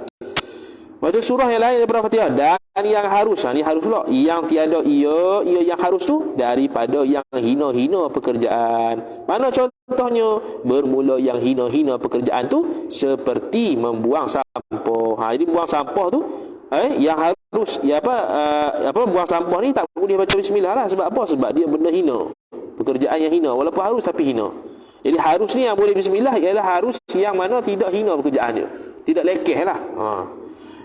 Speaker 3: Baca surah yang lain daripada Fatihah. Dan yang harus, ni harus pula, yang tiada ia yang harus tu daripada yang hina-hina pekerjaan. Mana contohnya? Bermula yang hina-hina pekerjaan tu seperti membuang sampah. Jadi buang sampah tu, yang harus buang sampah ni tak boleh baca bismillah lah. Sebab apa? Sebab dia benda hina, pekerjaan yang hina, walaupun harus tapi hina. Jadi harus ni yang boleh bismillah ialah harus yang mana tidak hina pekerjaan dia, tidak lekeh lah.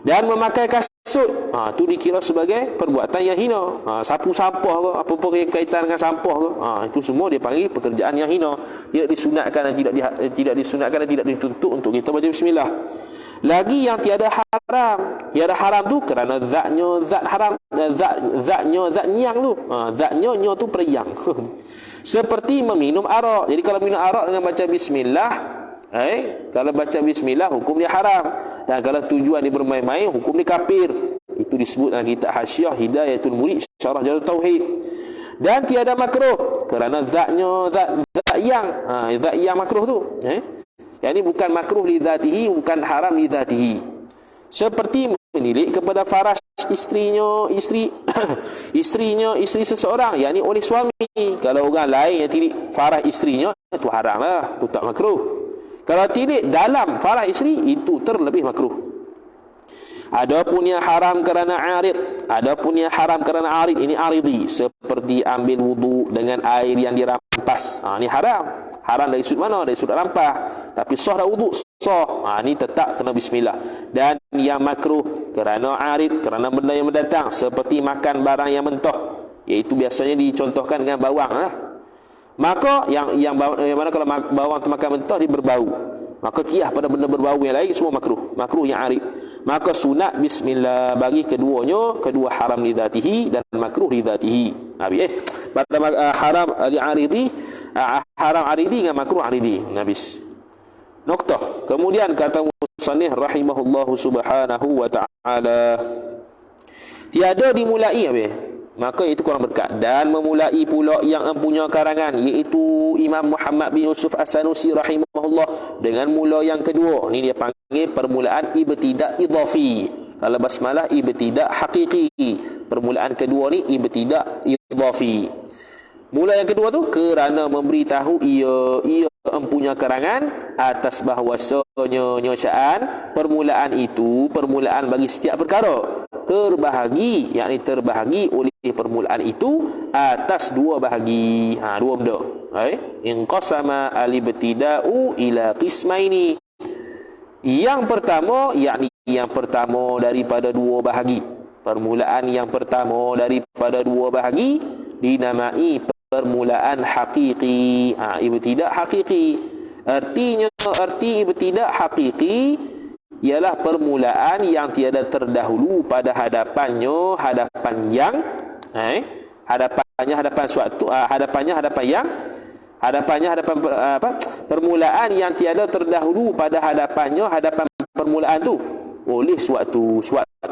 Speaker 3: Dan memakai kasut, tu dikira sebagai perbuatan yang hina. Sapu sampah ke, apa-apa kaitan dengan sampah ke, itu semua dia panggil pekerjaan yang hina. Tidak disunatkan dan tidak disunatkan dan tidak dituntut untuk kita baca bismillah. Lagi yang tiada haram tu kerana zatnya zat haram, zat nyang tu. Zatnya tu periang. Seperti meminum arak. Jadi kalau minum arak dengan baca bismillah, kalau baca bismillah hukum dia haram. Dan kalau tujuan dia bermain-main, hukum dia kafir. Itu disebut dalam kitab Hasyiah Hidayatul Murid Syarah Jalul Tauhid. Dan tiada makruh kerana zatnya zat yang makruh tu. Yang ini bukan makruh li zatihi, bukan haram li zatihi. Seperti menilik kepada faras isteri seseorang, yakni oleh suami. Kalau orang lain yang tilik faras isterinya, itu haram lah, itu tak makruh. Kalau tilik dalam faras isteri, itu terlebih makruh. Adapun yang haram kerana arid, ini aridi, seperti ambil wudu dengan air yang dirampas. Ini haram dari sudut mana? Dari sudut rampah. Tapi sah dah wudu, sah. Ini tetap kena bismillah. Dan yang makruh kerana arid, kerana benda yang mendatang, seperti makan barang yang mentah, iaitu biasanya dicontohkan dengan bawang lah. Maka yang mana kalau bawang termakan mentah dia berbau, maka kiyah pada benda berbau yang lain semua makruh yang arid. Maka sunat bismillah bagi kedua haram li dzatihi dan makruh li dzatihi. Pada haram li aridi, Haram aridi dengan makruh aridi. Habis. Noktah. Kemudian kata musannif rahimahullahu subhanahu wa ta'ala, tiada dimulai maka itu kurang berkat. Dan memulai pula yang empunya karangan, iaitu Imam Muhammad bin Yusuf As-Sanusi rahimahullah, dengan mula yang kedua. Ini dia panggil permulaan ibtidak idhafi. Kalau basmalah ibtidak hakiki. Permulaan kedua ni ibtidak idhafi. Mula yang kedua tu kerana memberitahu ia empunya karangan atas bahawasanya nyocaan permulaan itu permulaan bagi setiap perkara, terbahagi, yakni terbahagi oleh permulaan itu atas dua bahagi. Dua benda. Inqasama al-ibtida'u ila qismaini. Yang pertama, yakni yang pertama daripada dua bahagi. Permulaan yang pertama daripada dua bahagi dinamai permulaan hakiki. Ibtidak hakiki. Artinya, arti ibtidak hakiki ialah permulaan yang tiada terdahulu pada hadapannya hadapan yang hadapan suatu hadapan yang permulaan yang tiada terdahulu pada hadapannya hadapan permulaan tu oleh suatu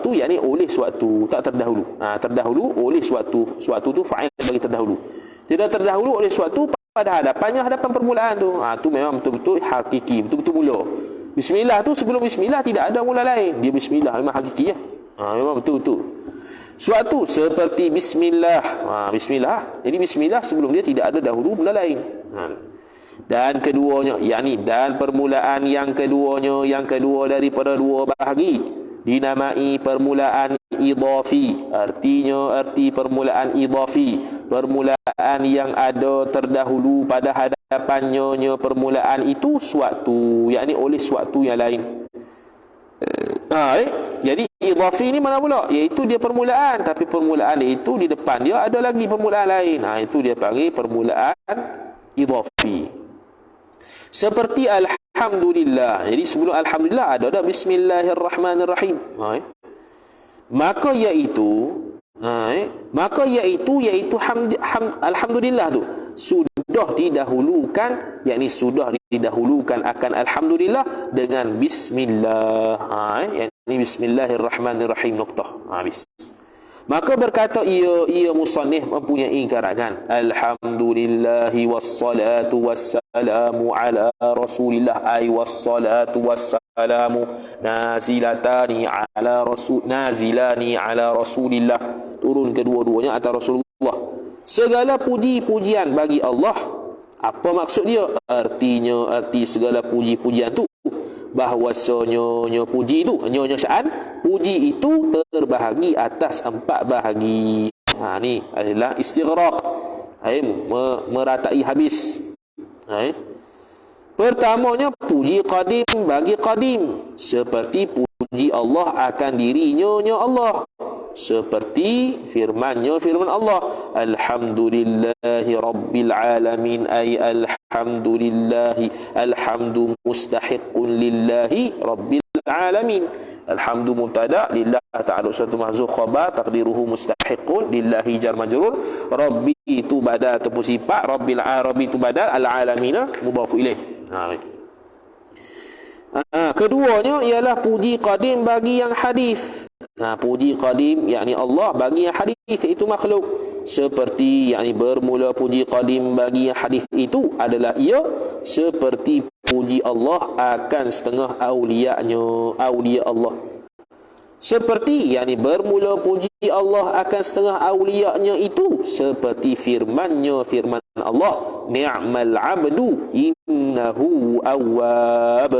Speaker 3: yakni oleh suatu, tak terdahulu. Terdahulu oleh suatu tu fa'il bagi terdahulu. Tidak terdahulu oleh suatu pada hadapannya hadapan permulaan tu. Tu memang betul-betul hakiki, betul-betul mula. Bismillah tu sebelum bismillah tidak ada mula lain. Dia bismillah memang hakiki ya. Memang betul-betul. Suatu seperti bismillah. Bismillah. Jadi bismillah sebelum dia tidak ada dahulu mula lain. Dan keduanya, yakni dan permulaan yang keduanya, yang kedua daripada dua bahagi, dinamai permulaan idhafi. Artinya arti permulaan idhafi, permulaan yang ada terdahulu pada hadapannya permulaan itu suatu, yakni oleh suatu yang lain. Jadi idhafi ni mana pula? Iaitu dia permulaan, tapi permulaan itu di depan dia ada lagi permulaan lain. Itu dia panggil permulaan idhafi. Seperti alhamdulillah. Jadi sebelum alhamdulillah ada bismillahirrahmanirrahim. Maka iaitu alhamdulillah tu sudah didahulukan, yakni sudah didahulukan akan alhamdulillah dengan bismillah. Yakni bismillahirrahmanirrahim. Noktah. Habis. Maka berkata ia musannif mempunyai karangan, alhamdulillahi wassalatu wassalamu ala rasulillah, ay wassalatu wassalamu nazilani ala rasulillah, turun kedua-duanya atas Rasulullah. Segala puji-pujian bagi Allah. Apa maksud dia? Arti segala puji-pujian tu bahawasanya puji itu, nyanyaan puji itu terbahagi atas 4 bahagi. Ni adalah istighraq, meratai habis. Pertamanya puji qadim bagi qadim, seperti puji Allah akan dirinya Allah, seperti firman Allah, alhamdulillahi rabbil alamin, ay alhamdu mustahiqun lillahi rabbil alamin. Alhamdu mubtada, lillah ta'ala suatu mahzuf khabar, taqdiruhu mustahiqun, lillahi jar majrur, rabbi itu badal ataupun sifat, rabbil rabbi itu badal, al alamina mudhaf ilaih. Keduanya ialah puji qadim bagi yang hadis. Puji qadim yakni Allah bagi yang hadis, itu makhluk. Seperti yakni bermula puji qadim bagi yang hadis itu adalah ia seperti puji Allah akan setengah aulia Allah. Seperti yakni bermula puji Allah akan setengah aulianya itu seperti firman Allah, ni'mal abdu innahu awwab.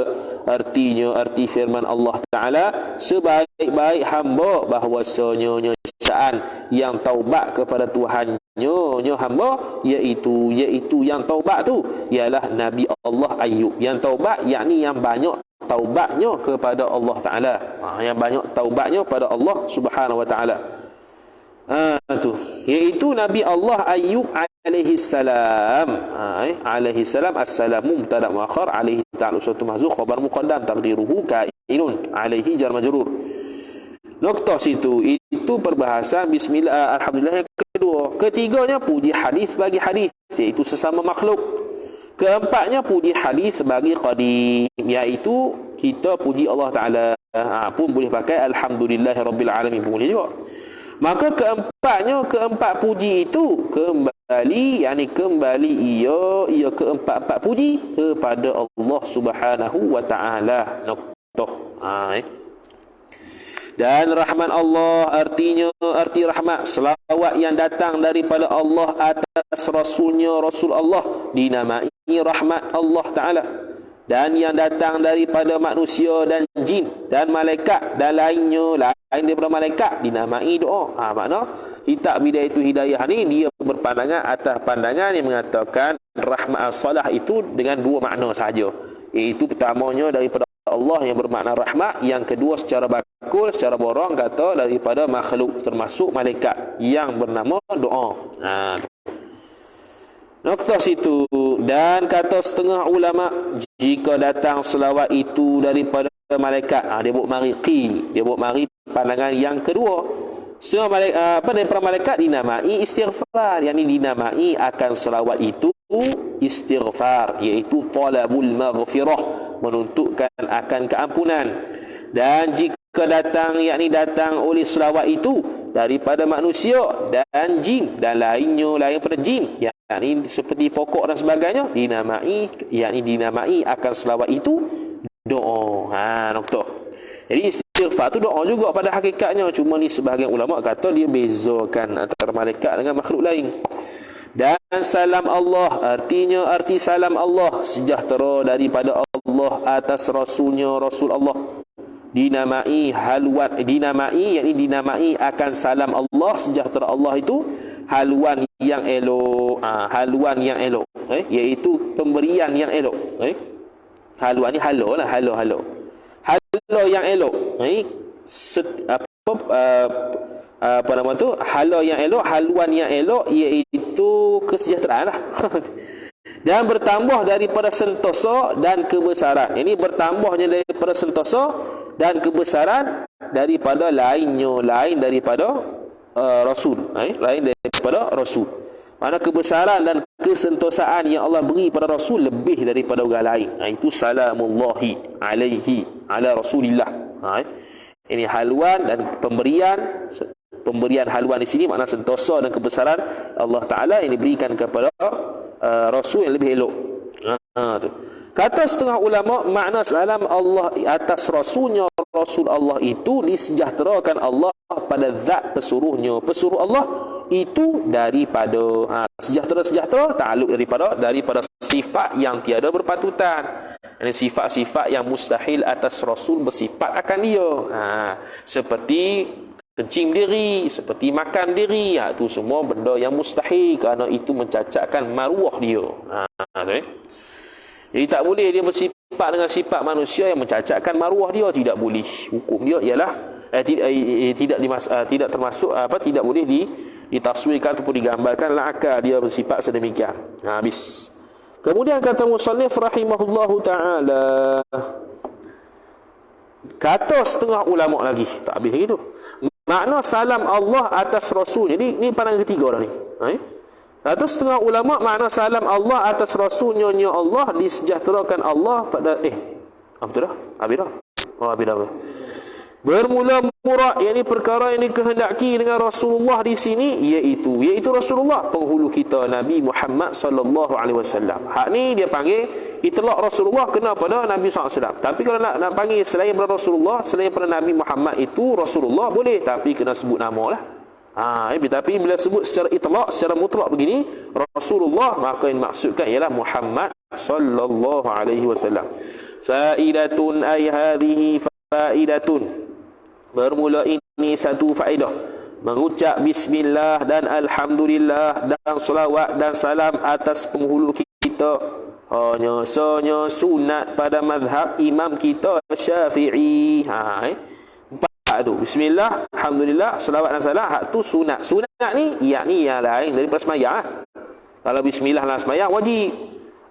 Speaker 3: Artinya arti firman Allah Ta'ala, sebaik-baik hamba, bahwasanya nyocaan yang taubat kepada Tuhannya hamba, iaitu yang taubat tu ialah Nabi Allah Ayub. Yang taubat yakni yang banyak taubatnya kepada Allah Ta'ala, yang banyak taubatnya pada Allah Subhanahu Wa Ta'ala. Iaitu Nabi Allah Ayub alaihi salam. Alaihi salam, assalamu mubtada muakhar, alaihi ta'ala suatu mahzuf, khabar muqaddam, taqdiruhu kainun, alaihi jar majrur. Noktah situ itu perbahasan bismillah alhamdulillah yang kedua. Ketiganya puji hadis bagi hadis, iaitu sesama makhluk. Keempatnya puji hadis bagi qadim, iaitu kita puji Allah Ta'ala, pun boleh pakai alhamdulillahirabbil alamin pun boleh juga. Maka keempat puji itu kembali, kembali ia keempat puji kepada Allah Subhanahu wa Ta'ala. Dan rahmat Allah arti rahmat selawat yang datang daripada Allah atas Rasulnya, Rasul Allah dinamai rahmat Allah Ta'ala. Dan yang datang daripada manusia dan jin dan malaikat dan lain daripada malaikat dinamai doa. Makna kitab Bidayah Hidayah ni dia berpandangan atas pandangan yang mengatakan rahmat as-salah itu dengan dua makna sahaja. Iaitu pertamanya daripada Allah yang bermakna rahmat, yang kedua secara bakul, secara borong kata daripada makhluk termasuk malaikat yang bernama doa. Nokta situ. Dan kata setengah ulama, jika datang selawat itu daripada malaikat, dia buat mari qil, dia buat mari pandangan yang kedua. Setengah malaikat daripada malaikat dinamai istighfar, dinamai akan selawat itu istighfar, iaitu talabul maghfirah, menuntutkan akan keampunan. Dan jika datang oleh selawat itu daripada manusia dan jin dan lain daripada jin, seperti pokok dan sebagainya, dinamai akan selawat itu doa. Nokta. Jadi istighfar tu doa juga pada hakikatnya, cuma ni sebahagian ulama kata dia bezakan antara malaikat dengan makhluk lain. Dan salam Allah, arti salam Allah sejahtera daripada Allah atas Rasulnya, Rasul Allah. Dinamai akan salam Allah, sejahtera Allah itu haluan yang elok, iaitu pemberian yang elok. Haluan ni halo yang elok. Hala yang elok, haluan yang elok, iaitu kesejahteraan lah. Dan bertambah daripada sentosa dan kebesaran. Ini bertambahnya daripada sentosa dan kebesaran daripada lain daripada Rasul. Lain daripada Rasul. Mana kebesaran dan kesentosaan yang Allah beri pada Rasul lebih daripada orang lain. Itu salamullahi alaihi ala Rasulillah. Ini haluan dan pemberian haluan di sini makna sentosa dan kebesaran Allah Ta'ala yang diberikan kepada Rasul yang lebih elok. Kata setengah ulama, makna salam Allah atas Rasulnya, Rasul Allah itu disejahterakan Allah pada zat pesuruhnya. Pesuruh Allah itu daripada sejahtera takluk daripada sifat yang tiada berpatutan. Ini sifat-sifat yang mustahil atas Rasul bersifat akan dia. Seperti kencing diri, seperti makan diri, itu semua benda yang mustahil kerana itu mencacatkan maruah dia. Jadi tak boleh dia bersifat dengan sifat manusia yang mencacatkan maruah dia, tidak boleh. Hukum dia ialah tidak termasuk tidak boleh ditaswirkan ataupun digambarkan dalam akal dia bersifat sedemikian. Habis. Kemudian kata musannif rahimahullahu taala, kata setengah ulama lagi, tak habis gitu. Makna salam Allah atas Rasul. Jadi ni pandangan ketiga dah ni. Kata setengah ulama, makna salam Allah atas Rasulnya Allah, disejahterakan Allah pada betul dah? Habis dah? Habis dah. Bermula murad, yakni perkara yang dikehendaki dengan Rasulullah di sini iaitu Rasulullah, penghulu kita Nabi Muhammad sallallahu alaihi wasallam. Hak ni dia panggil itlaq Rasulullah kena pada Nabi sallallahu alaihi wasallam. Tapi kalau nak panggil selain pada Rasulullah, selain pada Nabi Muhammad itu Rasulullah boleh, tapi kena sebut nama lah. Tapi bila sebut secara itlaq, secara mutlak begini Rasulullah, maka yang maksudkan ialah Muhammad sallallahu alaihi wasallam. Faidatun ay hadhihi faidatun. Bermula ini satu faedah, mengucap bismillah dan alhamdulillah dan selawat dan salam atas penghulu kita hanya sunat pada mazhab imam kita Syafi'i. Empat tu, bismillah, alhamdulillah, selawat dan salam, hak tu sunat. Sunat ni yakni yang lain daripada sembahyang. Kalau bismillah dalam sembahyang wajib,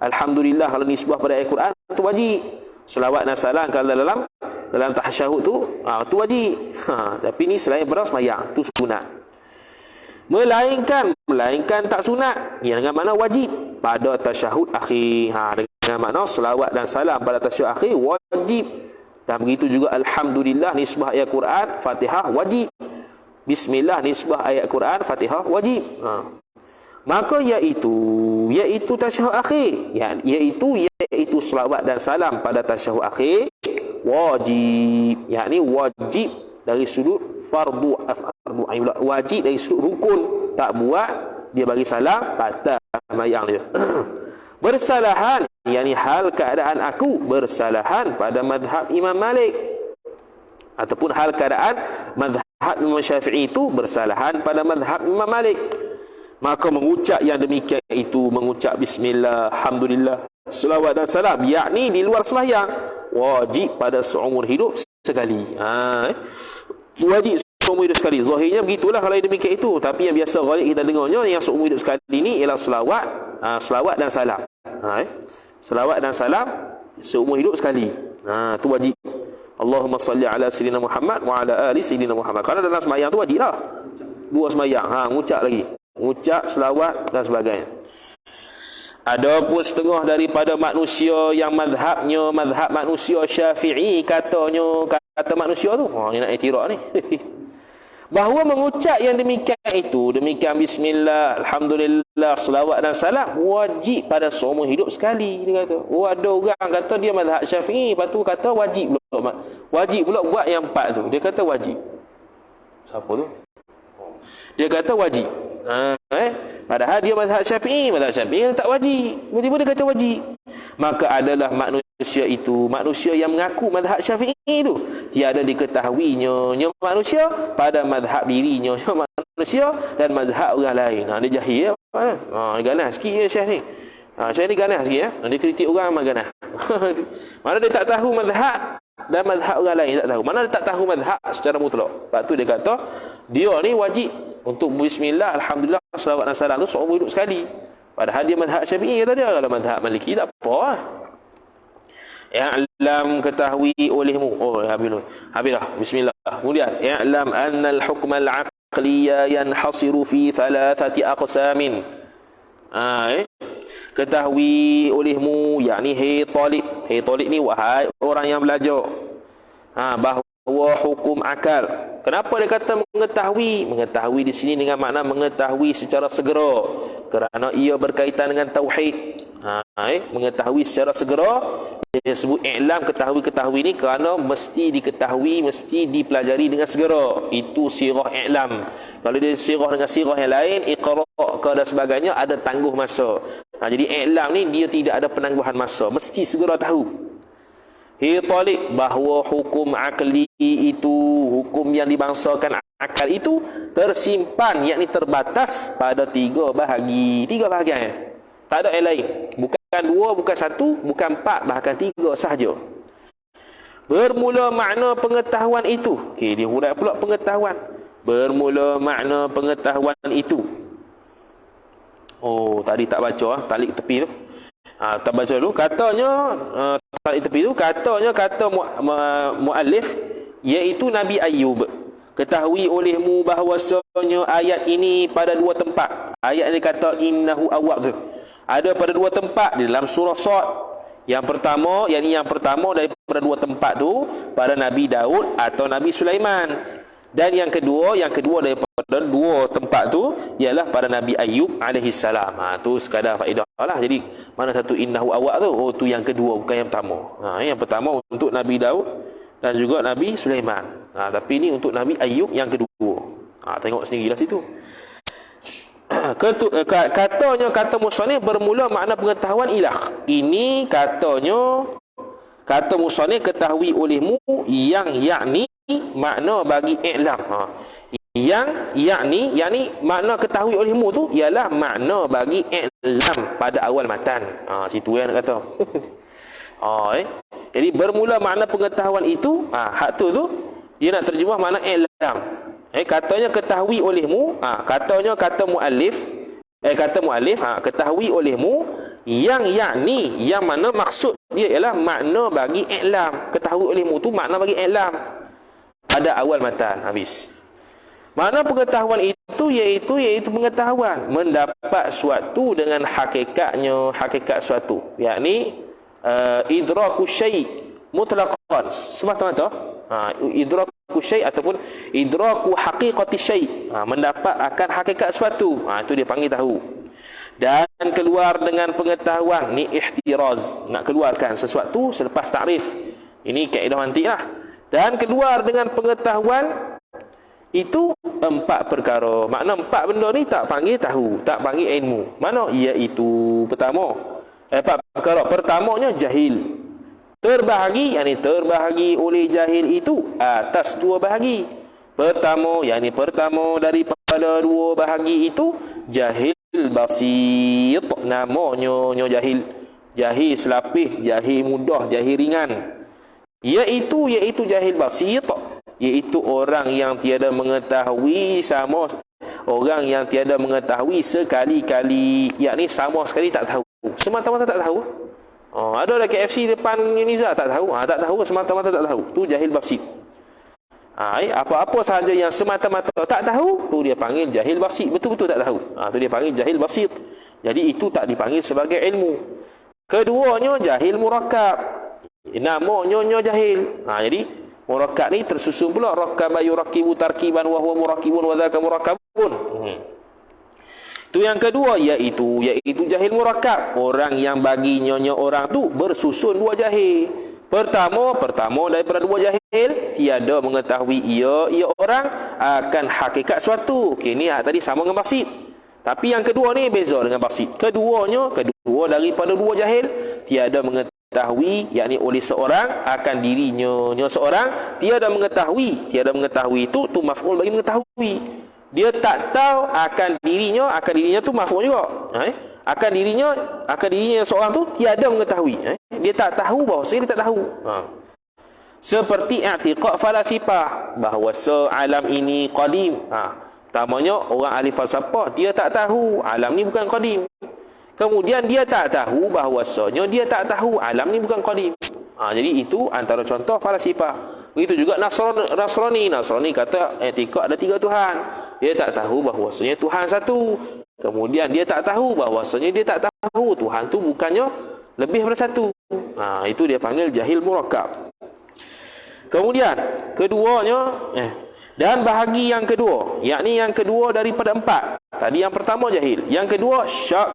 Speaker 3: alhamdulillah kalau nisbah pada ayat Quran tu wajib, selawat dan salam kalau dalam tasyahud tu wajib. Tapi ni selain pada sembahyang tu sunat. Melainkan melainkan tak sunat. Ia dengan makna wajib pada tasyahud akhir. Dengan makna selawat dan salam pada tasyahud akhir wajib. Dan begitu juga alhamdulillah nisbah ayat Quran, Fatihah wajib. Bismillah nisbah ayat Quran, Fatihah wajib. Maka iaitu tasyahud akhir, iaitu selawat dan salam pada tasyahud akhir wajib, yakni wajib dari sudut fardu ain, wajib dari sudut rukun. Tak buat dia bagi salam batal sembahyang dia. Bersalahan, yakni hal keadaan aku bersalahan pada mazhab Imam Malik, ataupun hal keadaan mazhab Imam Syafi'i itu bersalahan pada mazhab Imam Malik. Maka mengucap yang demikian itu, mengucap bismillah, alhamdulillah, selawat dan salam, yakni di luar sembahyang, wajib pada seumur hidup sekali. Wajib seumur hidup sekali. Zahirnya begitulah kalau demikian itu. Tapi yang biasa ghalib kita dengarnya, yang seumur hidup sekali ini ialah selawat dan salam. Selawat dan salam seumur hidup sekali. Itu wajib. Allahumma salli ala sayyidina Muhammad wa ala ali sayyidina Muhammad. Kalau dalam sembahyang tu wajib lah. Dua sembahyang, ngucap lagi. Ngucap, selawat dan sebagainya. Adapun setengah daripada manusia yang mazhab manusia Syafi'i, kata manusia tu, ni nak iktiraf ni. Bahawa mengucap yang demikian itu, demikian bismillah, alhamdulillah, selawat dan salam wajib pada seumur hidup sekali, dia kata. Ada orang kata dia mazhab Syafi'i, lepas tu kata wajib pula buat yang 4 tu. Dia kata wajib. Siapa tu? Dia kata wajib. Padahal dia mazhab Syafi'i tak wajib. Tiba-tiba dia kata wajib. Maka adalah manusia yang mengaku mazhab Syafi'i itu tiada diketahuinya manusia pada mazhab dirinya manusia dan mazhab orang lain. Dia jahil. Dia ganas sikit je Syekh ni. Syekh ni ganas sikit ya. Dia kritik orang memang ganas. Mana dia tak tahu mazhab dan mazhab orang lain tak tahu. Mana dia tak tahu mazhab secara mutlak. Lepas tu dia kata dia ni wajib untuk bismillah, alhamdulillah, selawat dan salam tu seumur hidup sekali. Padahal dia mazhab Syafi'i kata dia. Kalau mazhab Maliki tak apa lah. I'lam, ketahui olehmu. Habis dah. Bismillah. Kemudian i'lam anna al-hukm al-aqliya yanhasiru fi 3 aqsamin. Ketahui olehmu, yakni hey talib ni wahai orang yang belajar, bahawa hukum akal. Kenapa dia kata mengetahui di sini dengan makna mengetahui secara segera, kerana ia berkaitan dengan tauhid. Mengetahui secara segera, dia sebut i'lam, ketahui ni kerana mesti diketahui, mesti dipelajari dengan segera. Itu sirah i'lam. Kalau dia sirah dengan sirah yang lain, iqra' dan sebagainya, ada tangguh masa. Jadi i'lam ni dia tidak ada penangguhan masa, mesti segera tahu. Talib, bahawa hukum akli itu, hukum yang dibangsakan akal itu tersimpan, yakni terbatas pada 3 bahagian. Tak ada yang lain. Bukan 2, bukan 1, bukan 4, bahkan 3 sahaja. Bermula makna pengetahuan itu. Dia huraikan pula pengetahuan. Bermula makna pengetahuan itu. Tadi tak baca talik tepi tu. Tak baca dulu. Katanya talik tepi tu, kata muallif, iaitu Nabi Ayub. Ketahui olehmu bahawasanya ayat ini pada 2 tempat. Ayat ini kata innahu awwab tu ada pada 2 tempat di dalam surah Sad. Yang pertama daripada 2 tempat tu pada Nabi Daud atau Nabi Sulaiman. Dan yang kedua daripada 2 tempat tu ialah pada Nabi Ayub alaihi salam. Tu sekadar faedah lah. Jadi mana satu innahu awwab tu? Tu yang kedua, bukan yang pertama. Yang pertama untuk Nabi Daud dan juga Nabi Sulaiman. Tapi ini untuk Nabi Ayub yang kedua. Tengok sendirilah situ. Katanya kata musannif bermula makna pengetahuan ilah. Ini kata musannif ketahui olehmu yang yakni makna bagi i'lam. Yang yakni makna ketahui olehmu tu ialah makna bagi i'lam pada awal matan. Situ yang nak kata. Jadi bermula makna pengetahuan itu, hak tu dia nak terjemah makna i'lam. Katanya ketahui olehmu, kata muallif, ketahui olehmu yang yakni, yang mana maksud dia ialah makna bagi i'lam. Ketahui olehmu tu makna bagi i'lam pada awal matan. Habis. Mana pengetahuan itu iaitu pengetahuan mendapat suatu dengan hakikatnya, hakikat suatu, yakni idraku syai' mutlaqan, semata-mata idraku syai' ataupun idraku haqiqati syai', mendapat akan hakikat suatu, itu dia panggil tahu. Dan keluar dengan pengetahuan ni ihtiraz, nak keluarkan sesuatu selepas takrif. Ini kaedah mantik lah. Dan keluar dengan pengetahuan itu 4 perkara. Makna 4 benda ni tak panggil tahu, tak panggil ilmu. Mana? Iaitu pertama, 4 perkara. Pertamanya jahil. Terbahagi, yakni terbahagi oleh jahil itu atas 2 bahagi. Pertama, yakni pertama daripada 2 bahagi itu jahil basit. Namanya jahil. Jahil selapih, jahil mudah, jahil ringan. Iaitu jahil basit, iaitu orang yang tiada mengetahui sama orang yang tiada mengetahui sekali-kali, yakni sama sekali tak tahu, semata-mata tak tahu. Ada dah KFC depan Niza tak tahu, tak tahu, semata-mata tak tahu, tu jahil basit. Apa-apa sahaja yang semata-mata tak tahu, tu dia panggil jahil basit, betul-betul tak tahu, tu dia panggil jahil basit. Jadi itu tak dipanggil sebagai ilmu. Keduanya jahil murakkab, namanya jahil. Jadi murakkab ni tersusun pula rakkaba yurakkibu tarkiban wa huwa murakkibun wa dzaka murakkabun. Itu yang kedua, iaitu jahil murakkab, orang yang baginya orang tu bersusun 2 jahil. Pertama daripada 2 jahil tiada mengetahui ia orang akan hakikat suatu. Okey, ni tadi sama dengan basit. Tapi yang kedua ni beza dengan basit. Kedua daripada 2 jahil tiada mengetahui, yakni oleh seorang akan dirinya seorang tiada mengetahui itu tu maf'ul bagi mengetahui. Dia tak tahu akan dirinya tu maf'ul juga. Akan dirinya seorang tu tiada mengetahui. Dia tak tahu bahawa dia tak tahu. Seperti i'tiqad falasifah bahawa alam ini qadim. Pertamanya orang ahli falsafah dia tak tahu alam ni bukan qadim. Kemudian dia tak tahu bahawasanya dia tak tahu alam ni bukan qadim. Jadi itu antara contoh falasifah. Begitu juga Nasrani kata i'tiqad ada 3 Tuhan. Dia tak tahu bahawasanya Tuhan satu. Kemudian dia tak tahu bahawasanya dia tak tahu Tuhan tu bukannya lebih daripada satu. Itu dia panggil jahil murakkab. Kemudian keduanya dan bahagi yang kedua, yakni yang kedua daripada 4. Tadi yang pertama jahil, yang kedua syak.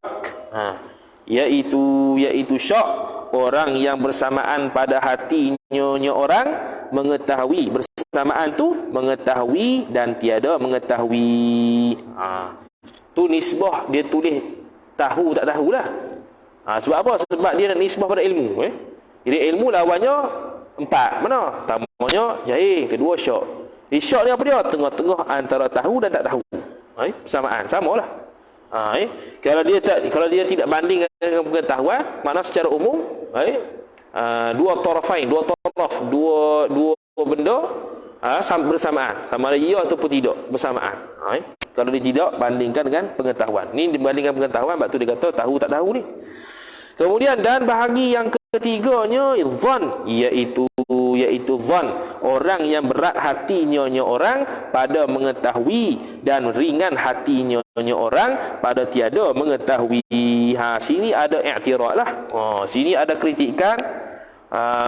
Speaker 3: Iaitu syak, orang yang bersamaan pada hatinya orang mengetahui, bersamaan tu mengetahui dan tiada mengetahui. Tu nisbah dia tulis tahu tak tahulah. Sebab apa? Sebab dia nak nisbah pada ilmu. Jadi ilmu lawannya 4. Mana? Pertamanya jahil, kedua syak. Syak ni apa dia? Tengah-tengah antara tahu dan tak tahu. Persamaan, samalah. Kalau dia tidak banding dengan pengetahuan, makna secara umum, dua benda bersamaan, sama ada ya ataupun tidak bersamaan. Kalau dia tidak, bandingkan dengan pengetahuan. Ni dibandingkan pengetahuan, sebab tu dia kata tahu tak tahu ni. Kemudian dan bahagi yang ketiganya zon, iaitu zon, orang yang berat hatinya orang pada mengetahui dan ringan hatinya orang pada tiada mengetahui. Sini ada i'tirad lah. Sini ada kritikan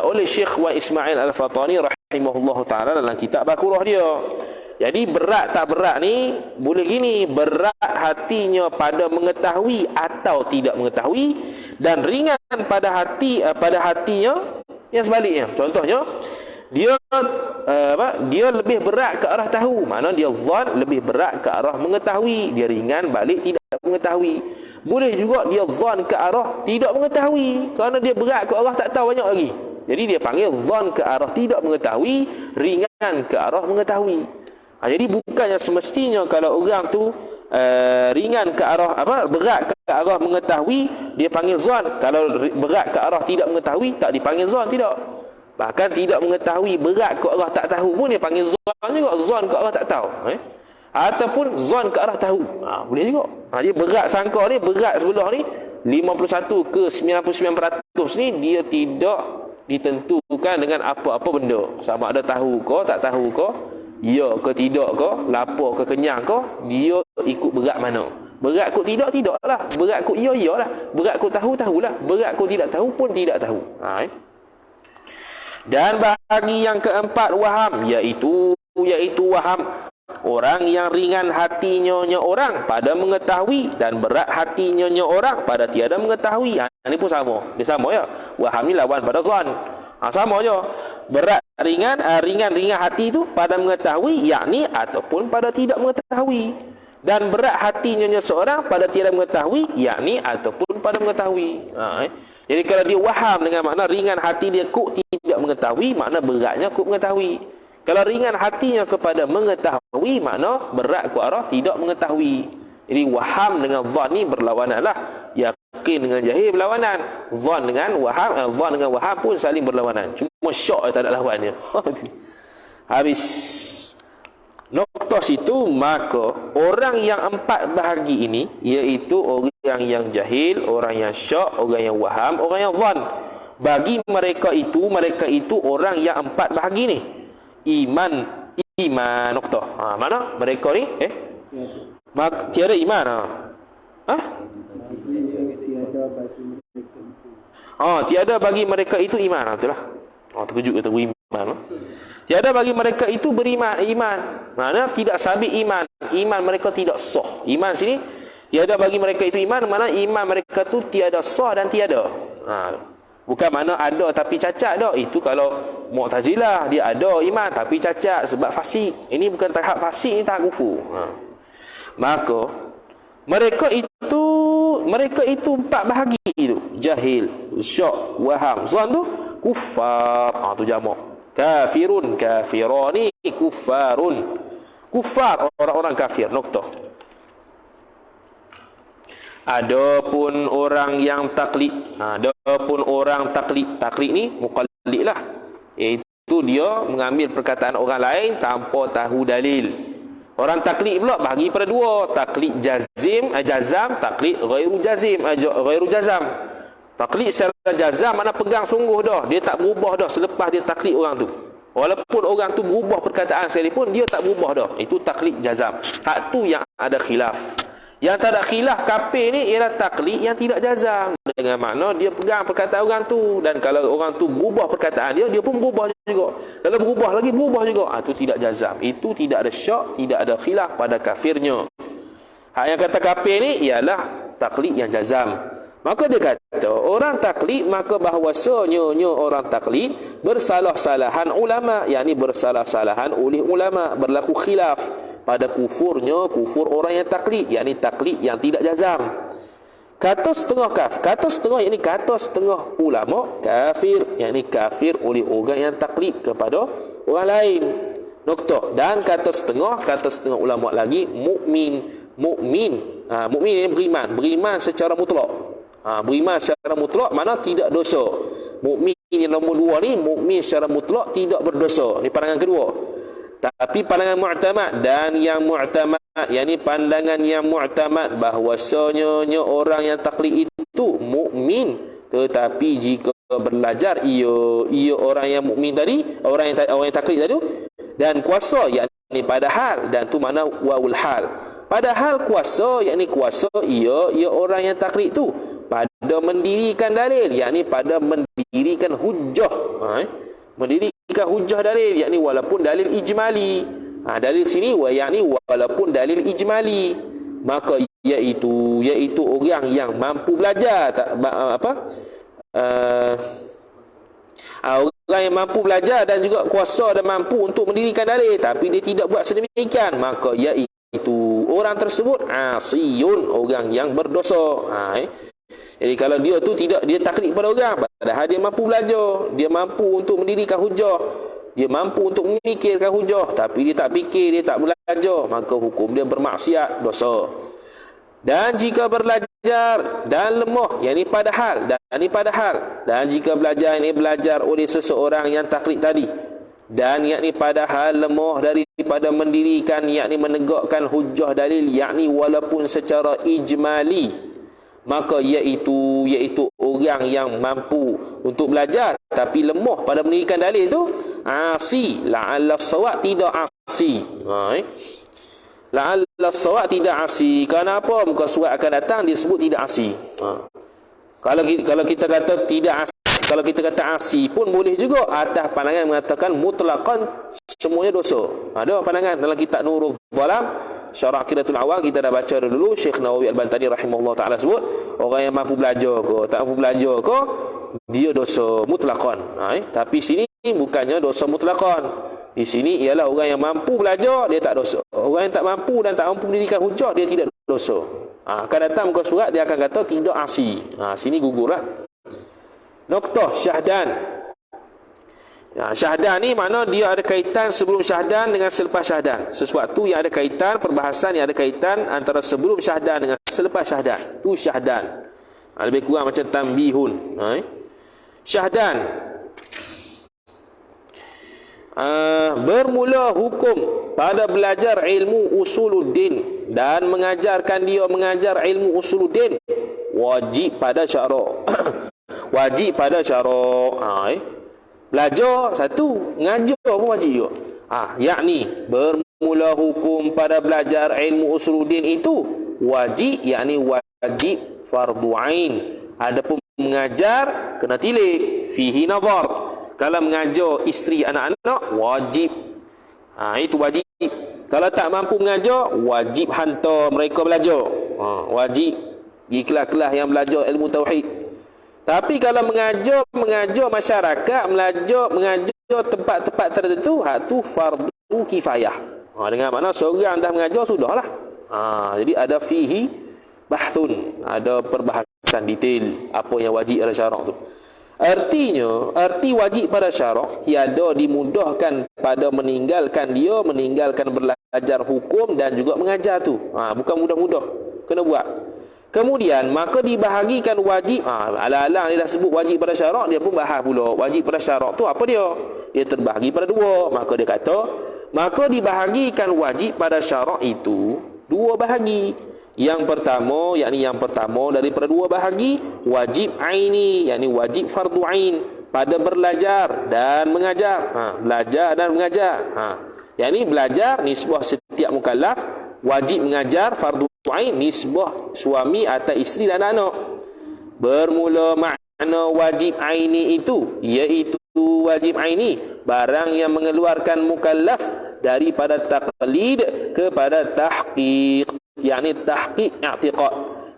Speaker 3: oleh Syekh Wan Ismail Al-Fatani rahimahullah ta'ala dalam kitab Bakurah dia. Jadi berat tak berat ni boleh gini, berat hatinya pada mengetahui atau tidak mengetahui, dan ringan pada hatinya yang sebaliknya. Contohnya dia lebih berat ke arah tahu, makna dia zan lebih berat ke arah mengetahui, dia ringan balik tidak mengetahui. Boleh juga dia zan ke arah tidak mengetahui, kerana dia berat ke arah tak tahu banyak lagi. Jadi dia panggil zan ke arah tidak mengetahui, ringan ke arah mengetahui. Jadi bukannya semestinya kalau orang tu ringan ke arah berat ke arah mengetahui dia panggil zan. Kalau berat ke arah tidak mengetahui tak dipanggil zan, tidak. Bahkan tidak mengetahui berat ke arah tak tahu pun dia panggil zan juga, zan ke arah tak tahu. Ataupun zan ke arah tahu. Boleh juga. Dia berat sangka ni, berat sebelah ni 51 ke 99% ni dia tidak ditentukan dengan apa-apa benda. Sama ada tahu ke tak tahu ke, ya ke tidak ke, lapar ke kenyang ke, dia ikut berat mana. Berat kot tidak, tidaklah. Berat kot ya, iyalah. Berat kot tahu, tahulah. Berat kot tidak tahu pun tidak tahu. Dan bagi yang keempat waham, iaitu waham orang yang ringan hatinya orang pada mengetahui dan berat hatinya orang pada tiada mengetahui. Ini pun sama. Dia sama ya. Waham ni lawan pada zon. Sama je. Berat ringan hati itu pada mengetahui, yakni ataupun pada tidak mengetahui. Dan berat hatinya seorang pada tiada mengetahui, yakni ataupun pada mengetahui. Jadi kalau dia waham dengan makna ringan hati dia kok tidak mengetahui, makna beratnya kok mengetahui. Kalau ringan hatinya kepada mengetahui, makna berat ke arah tidak mengetahui. Jadi waham dengan zon ni berlawanan lah. Yakin dengan jahil berlawanan. Zon dengan waham pun saling berlawanan. Cuma syok tak ada lawannya. Habis nokta situ, maka orang yang empat bahagi ini, iaitu orang yang jahil, orang yang syok, orang yang waham, orang yang zon. Bagi mereka itu orang yang empat bahagi ni. Iman nokta. Mana mereka ni? Tiada iman. Tiada bagi mereka itu iman. Itulah. Terkejut kata beriman. Tiada bagi mereka itu beriman, iman. Mana tidak sabit iman. Iman mereka tidak sah. Iman sini tiada bagi mereka itu iman, mana iman mereka tu tiada sah dan tiada. Bukan mana ada tapi cacat dah. Itu kalau Mu'tazilah, dia ada iman tapi cacat sebab fasik. Ini bukan tahap fasik, ini tahap kufur. Maka mereka itu empat bahagi itu. Jahil, syok, waham, zon tu kufar. Tu jamak. Kafirun, kafirani, kufarun. Kufar, orang-orang kafir. Nokta. Adapun orang yang taklid, taklid ni muqallid lah, iaitu dia mengambil perkataan orang lain tanpa tahu dalil. Orang taklid pula bagi pada dua, taklid jazam, taklid ghairu jazam. Taklid secara jazam mana pegang sungguh dah, dia tak berubah dah selepas dia taklid orang tu. Walaupun orang tu berubah perkataan sekalipun, dia tak berubah dah. Itu taklid jazam. Hak tu yang ada khilaf. Yang tak ada khilaf kafir ni ialah taklid yang tidak jazam. Dengan makna dia pegang perkataan orang tu, dan kalau orang tu berubah perkataan dia pun berubah juga. Kalau berubah lagi, berubah juga. Itu tidak jazam. Itu tidak ada syak, tidak ada khilaf pada kafirnya. Hak yang kata kafir ni ialah taklid yang jazam. Maka dia kata orang taklid, maka bahawasanya orang taklid bersalah-salahan ulama, yakni bersalah-salahan oleh ulama, berlaku khilaf pada kufur orang yang taklid, yakni taklid yang tidak jazam. Kata setengah yakni kata setengah ulama kafir, yakni kafir oleh orang yang taklid kepada orang lain. Nokta. Dan kata setengah ulama lagi mukmin ini beriman secara mutlak. Beriman secara mutlak mana tidak dosa. Mukmin yang nombor dua ni, mukmin secara mutlak tidak berdosa. Ini pandangan kedua. Tapi pandangan mu'tamad, dan yang mu'tamad, yakni pandangan yang mu'tamad bahawasanya orang yang taklid itu mukmin, tetapi jika belajar ia orang yang mukmin tadi, orang yang taklid tadi, dan kuasa, yakni padahal, dan tu makna wawul hal. Padahal kuasa, yakni kuasa ia orang yang taklid tu pada mendirikan dalil, yakni pada mendirikan hujjah. Mendirikan hujjah dalil, yakni walaupun dalil ijmali. Dalil sini yakni walaupun dalil ijmali, maka iaitu orang yang mampu belajar, orang yang mampu belajar dan juga kuasa dan mampu untuk mendirikan dalil, tapi dia tidak buat sedemikian, maka iaitu orang tersebut asiyun, orang yang berdosa. Jadi kalau dia tu tidak, dia taklid pada orang, padahal dia mampu belajar, dia mampu untuk mendirikan hujah, dia mampu untuk memikirkan hujah, tapi dia tak fikir, dia tak belajar, maka hukum dia bermaksiat, dosa. Dan jika belajar dan lemah, yakni padahal, dan jika belajar ini belajar oleh seseorang yang taklid tadi, dan yakni padahal lemah daripada mendirikan, yakni menegakkan hujah dalil, yakni walaupun secara ijmali, maka iaitu orang yang mampu untuk belajar tapi lemah pada mendirikan dalil itu asi, la'alla sawab, tidak asi. La'alla as-sawab tidak asi. Kenapa? Muka surat akan datang dia sebut tidak asi. Kalau kita kata tidak asi, kalau kita kata asi pun boleh juga. Atas pandangan mengatakan mutlaqan semuanya dosa. Ada pandangan dalam kitab Nurul Zalam, Syarah Aqidatul Awam, kita dah baca dulu. Syekh Nawawi Al-Bantani rahimahullah ta'ala sebut, orang yang mampu belajar ke, tak mampu belajar ke, dia dosa mutlaqan. Tapi sini bukannya dosa mutlaqan. Di sini ialah orang yang mampu belajar, dia tak dosa. Orang yang tak mampu dan tak mampu mendirikan hujah, dia tidak dosa. Akan datang muka surat, dia akan kata tidak asi. Sini gugurlah. Noktah syahdan. Syahdan ni makna dia ada kaitan sebelum syahdan dengan selepas syahdan. Sesuatu yang ada kaitan, perbahasan yang ada kaitan antara sebelum syahdan dengan selepas syahdan. Tu syahdan. Lebih kurang macam tambihun. Syahdan. Bermula hukum pada belajar ilmu usuluddin dan mengajarkan dia mengajar ilmu usuluddin wajib pada syarak. Wajib pada syarak. Belajar satu, ngajar pun wajib juga. Yakni bermula hukum pada belajar ilmu usuluddin itu wajib, yakni wajib fardu ain. Adapun mengajar kena tilik, fihi nazar. Kalau mengajar isteri anak-anak wajib. Itu wajib. Kalau tak mampu mengajar, wajib hantar mereka belajar. Wajib di kelas-kelas yang belajar ilmu tauhid. Tapi kalau mengajar masyarakat, mengajar tempat-tempat tertentu, tu fardu kifayah. Dengan makna seorang dah mengajar sudahlah. Jadi ada fihi bahthun, ada perbahasan detail apa yang wajib ada syarak tu. Artinya, arti wajib pada syarak tiada dimudahkan pada meninggalkan belajar hukum dan juga mengajar tu. Bukan mudah-mudah, kena buat. Kemudian maka dibahagikan wajib. Alang-alang dia dah sebut wajib pada syarak, dia pun bahas pula wajib pada syarak tu apa dia? Dia terbahagi pada dua. Maka dia kata, maka dibahagikan wajib pada syarak itu dua bahagi. Yang pertama daripada dua bahagi, wajib aini, yakni wajib fardu ain pada belajar dan mengajar. Belajar dan mengajar. Yakni belajar nisbah setiap mukallaf, wajib mengajar fardu ain nisbah suami atau isteri dan anak. Bermula makna wajib aini itu, iaitu wajib aini barang yang mengeluarkan mukallaf daripada taqlid kepada tahqiq. Yakni tahqiq i'tiqad,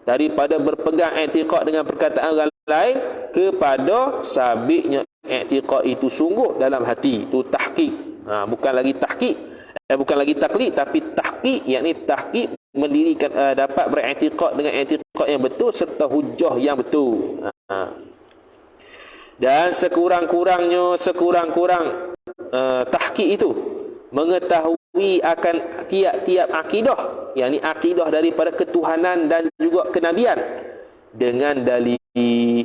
Speaker 3: daripada berpegang i'tiqad dengan perkataan orang lain kepada sabitnya i'tiqad itu sungguh dalam hati. Itu tahqiq. Bukan lagi tahqiq, bukan lagi taklid, tapi tahqiq, yakni tahqiq mendirikan dapat beriktikad dengan i'tiqad yang betul serta hujah yang betul. Dan sekurang-kurang tahqiq itu mengetahui akan tiap-tiap akidah, yakni akidah daripada ketuhanan dan juga kenabian dengan dalil,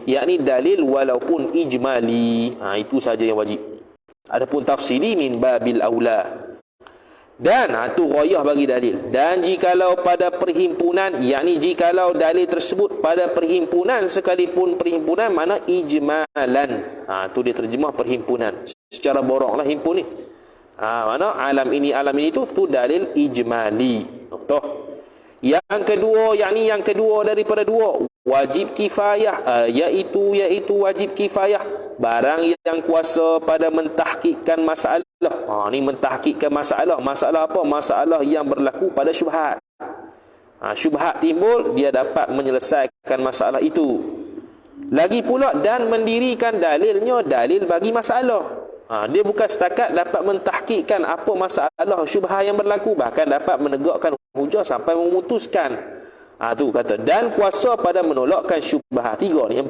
Speaker 3: yakni dalil walaupun ijmali. Itu saja yang wajib. Adapun tafsili min babil aula. Dan itu ghayah bagi dalil. Dan jikalau pada perhimpunan, yakni jikalau dalil tersebut pada perhimpunan sekalipun perhimpunan mana ijmalan. Itu dia terjemah perhimpunan. Secara boroklah himpun ni. Mana alam ini tu dalil ijmali. Toh. Yang kedua daripada dua, wajib kifayah, iaitu wajib kifayah, barang yang kuasa pada mentahqiqkan masalah. Ni mentahqiqkan masalah apa? Masalah yang berlaku pada syubhat. Syubhat timbul, dia dapat menyelesaikan masalah itu. Lagi pula dan mendirikan dalilnya dalil bagi masalah. Dia bukan setakat dapat mentahqiqkan apa masalah syubhat yang berlaku, bahkan dapat menegakkan hujah sampai memutuskan. Tu kata dan kuasa pada menolakkan syubhat. Tiga ni.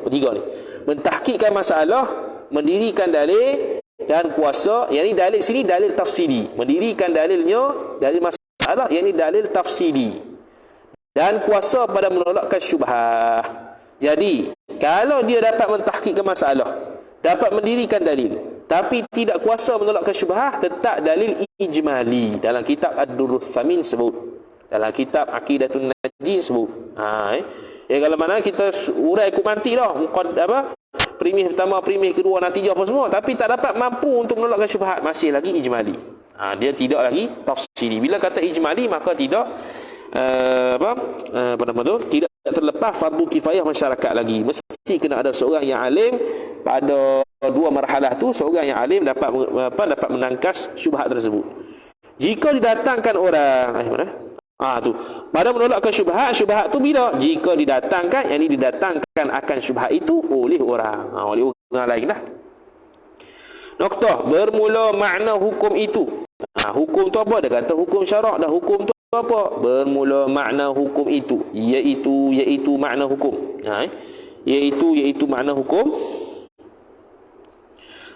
Speaker 3: Mentahqiqkan masalah, mendirikan dalil dan kuasa, yakni dalil sini dalil tafsili. Mendirikan dalilnya dalil masalah, yakni dalil tafsili. Dan kuasa pada menolakkan syubhat. Jadi, kalau dia dapat mentahqiqkan masalah, dapat mendirikan dalil, tapi tidak kuasa menolakkan syubhat, tetap dalil ijmali. Dalam kitab Ad-Durrul Thamin sebut, dalam kitab Aqidatun Najin sebut. Kalau mana kita urai ikut mantik dah, premis pertama, premis kedua, natijah apa semua, tapi tak dapat mampu untuk menolakkan syubhat, masih lagi ijmali. Dia tidak lagi tafsili. Bila kata ijmali, maka tidak tidak terlepas fardu kifayah masyarakat lagi. Mesti kena ada seorang yang alim pada dua marhalah tu, seorang yang alim dapat menangkas syubhat tersebut. Jika didatangkan orang tu pada menolakkan syubhat tu bila? Jika didatangkan, yang ini didatangkan akan syubhat itu oleh orang lain dah. Noktah bermula makna hukum itu. Hukum tu apa? Dia kata hukum syarak dah. Hukum tu apa? Bermula makna hukum itu, iaitu makna hukum. Iaitu makna hukum.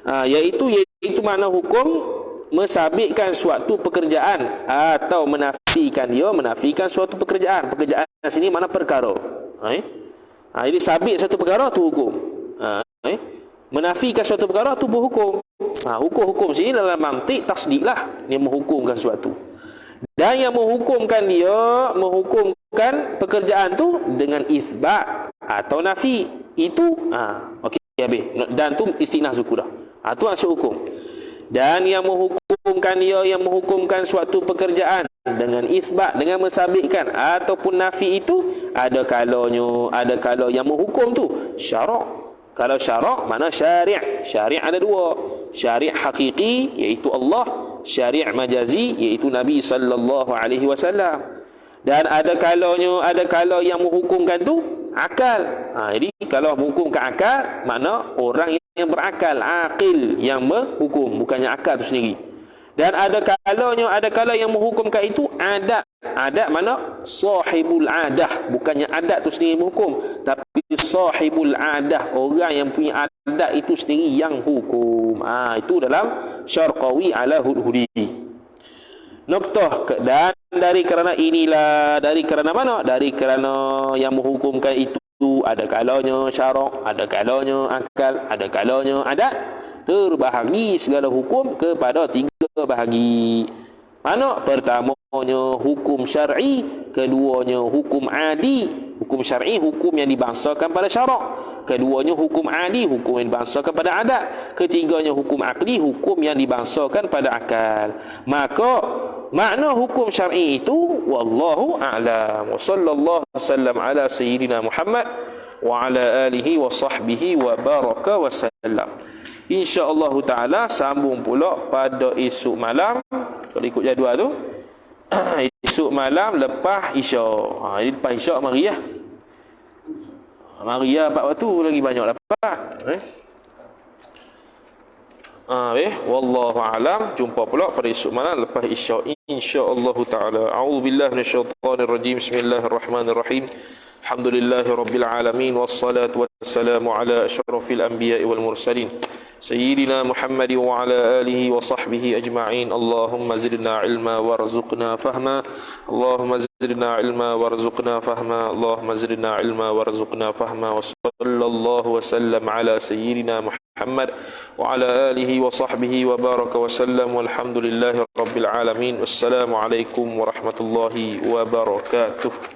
Speaker 3: Iaitu makna hukum mensabitkan suatu pekerjaan atau menafikan suatu pekerjaan. Pekerjaan sini mana perkara. Jadi sabit satu perkara tu hukum. Menafikan suatu perkara tu berhukum. Hukum sini dalam mantik tasdik lah, dia menghukumkan sesuatu. Dan yang menghukumkan pekerjaan tu dengan isbat atau nafi. Itu okey habis. Dan tu istinah suku dah. Tu maksud hukum. Dan yang menghukumkan suatu pekerjaan dengan isbat, dengan mensabitkan ataupun nafi itu ada kalanya yang menghukum tu syarak. Kalau syarak mana syari'. Syari' ada dua. Syari' hakiki iaitu Allah, syari' majazi iaitu Nabi sallallahu alaihi wasallam. Dan ada kalanya yang menghukumkan tu akal. Jadi kalau menghukumkan akal, makna orang yang berakal, aqil yang menghukum, bukannya akal tu sendiri. Dan ada kalanya yang menghukumkan itu adat. Adat mana? Sahibul adah, bukannya adat tu sendiri menghukum, tapi sahibul adah, orang yang punya adat itu sendiri yang hukum. Itu dalam Syarqawi ala Hudhudi. Noktah. Dan dari kerana mana? Dari kerana yang menghukumkan itu ada kalanya syarak, ada kalanya akal, ada kalanya adat. Terbahagi segala hukum kepada tiga bahagi. Mana? Pertamanya hukum syar'i, keduanya hukum adi. Hukum syar'i, hukum yang dibangsakan pada syarak. Keduanya hukum adi, hukum yang dibangsakan pada adat. Ketiganya hukum akli, hukum yang dibangsakan pada akal. Maka makna hukum syar'i itu wallahu a'lam. Wa sallallahu wasallam ala sayyidina Muhammad wa ala alihi wa sahbihi wa baraka wa sallam. InsyaAllah ta'ala sambung pula pada esok malam. Kalau ikut jadual tu esok malam lepas Isyak. Jadi lepas Isyak mari lah. Mari lah 4 waktu lagi banyak dapat. Wallahu a'lam. Jumpa pula pada esok malam lepas Isyak insya-Allah taala. A'udzubillahi minasyaitonir rajim. Bismillahirrahmanirrahim. Alhamdulillahi rabbil alamin wassalatu wassalamu ala asyrafil anbiya'i wal mursalin sayyidina Muhammad wa ala alihi wa sahbihi ajma'in. Allahumma zidna ilma warzuqna fahma. Allahumma zidna ilma warzuqna fahma. Allahumma zidna ilma warzuqna fahma. Wa sallallahu wa sallam ala sayyidina Muhammad wa ala alihi wa sahbihi wa baraka wa sallam. Walhamdulillahi rabbil alamin. Wassalamu alaikum warahmatullahi wabarakatuh.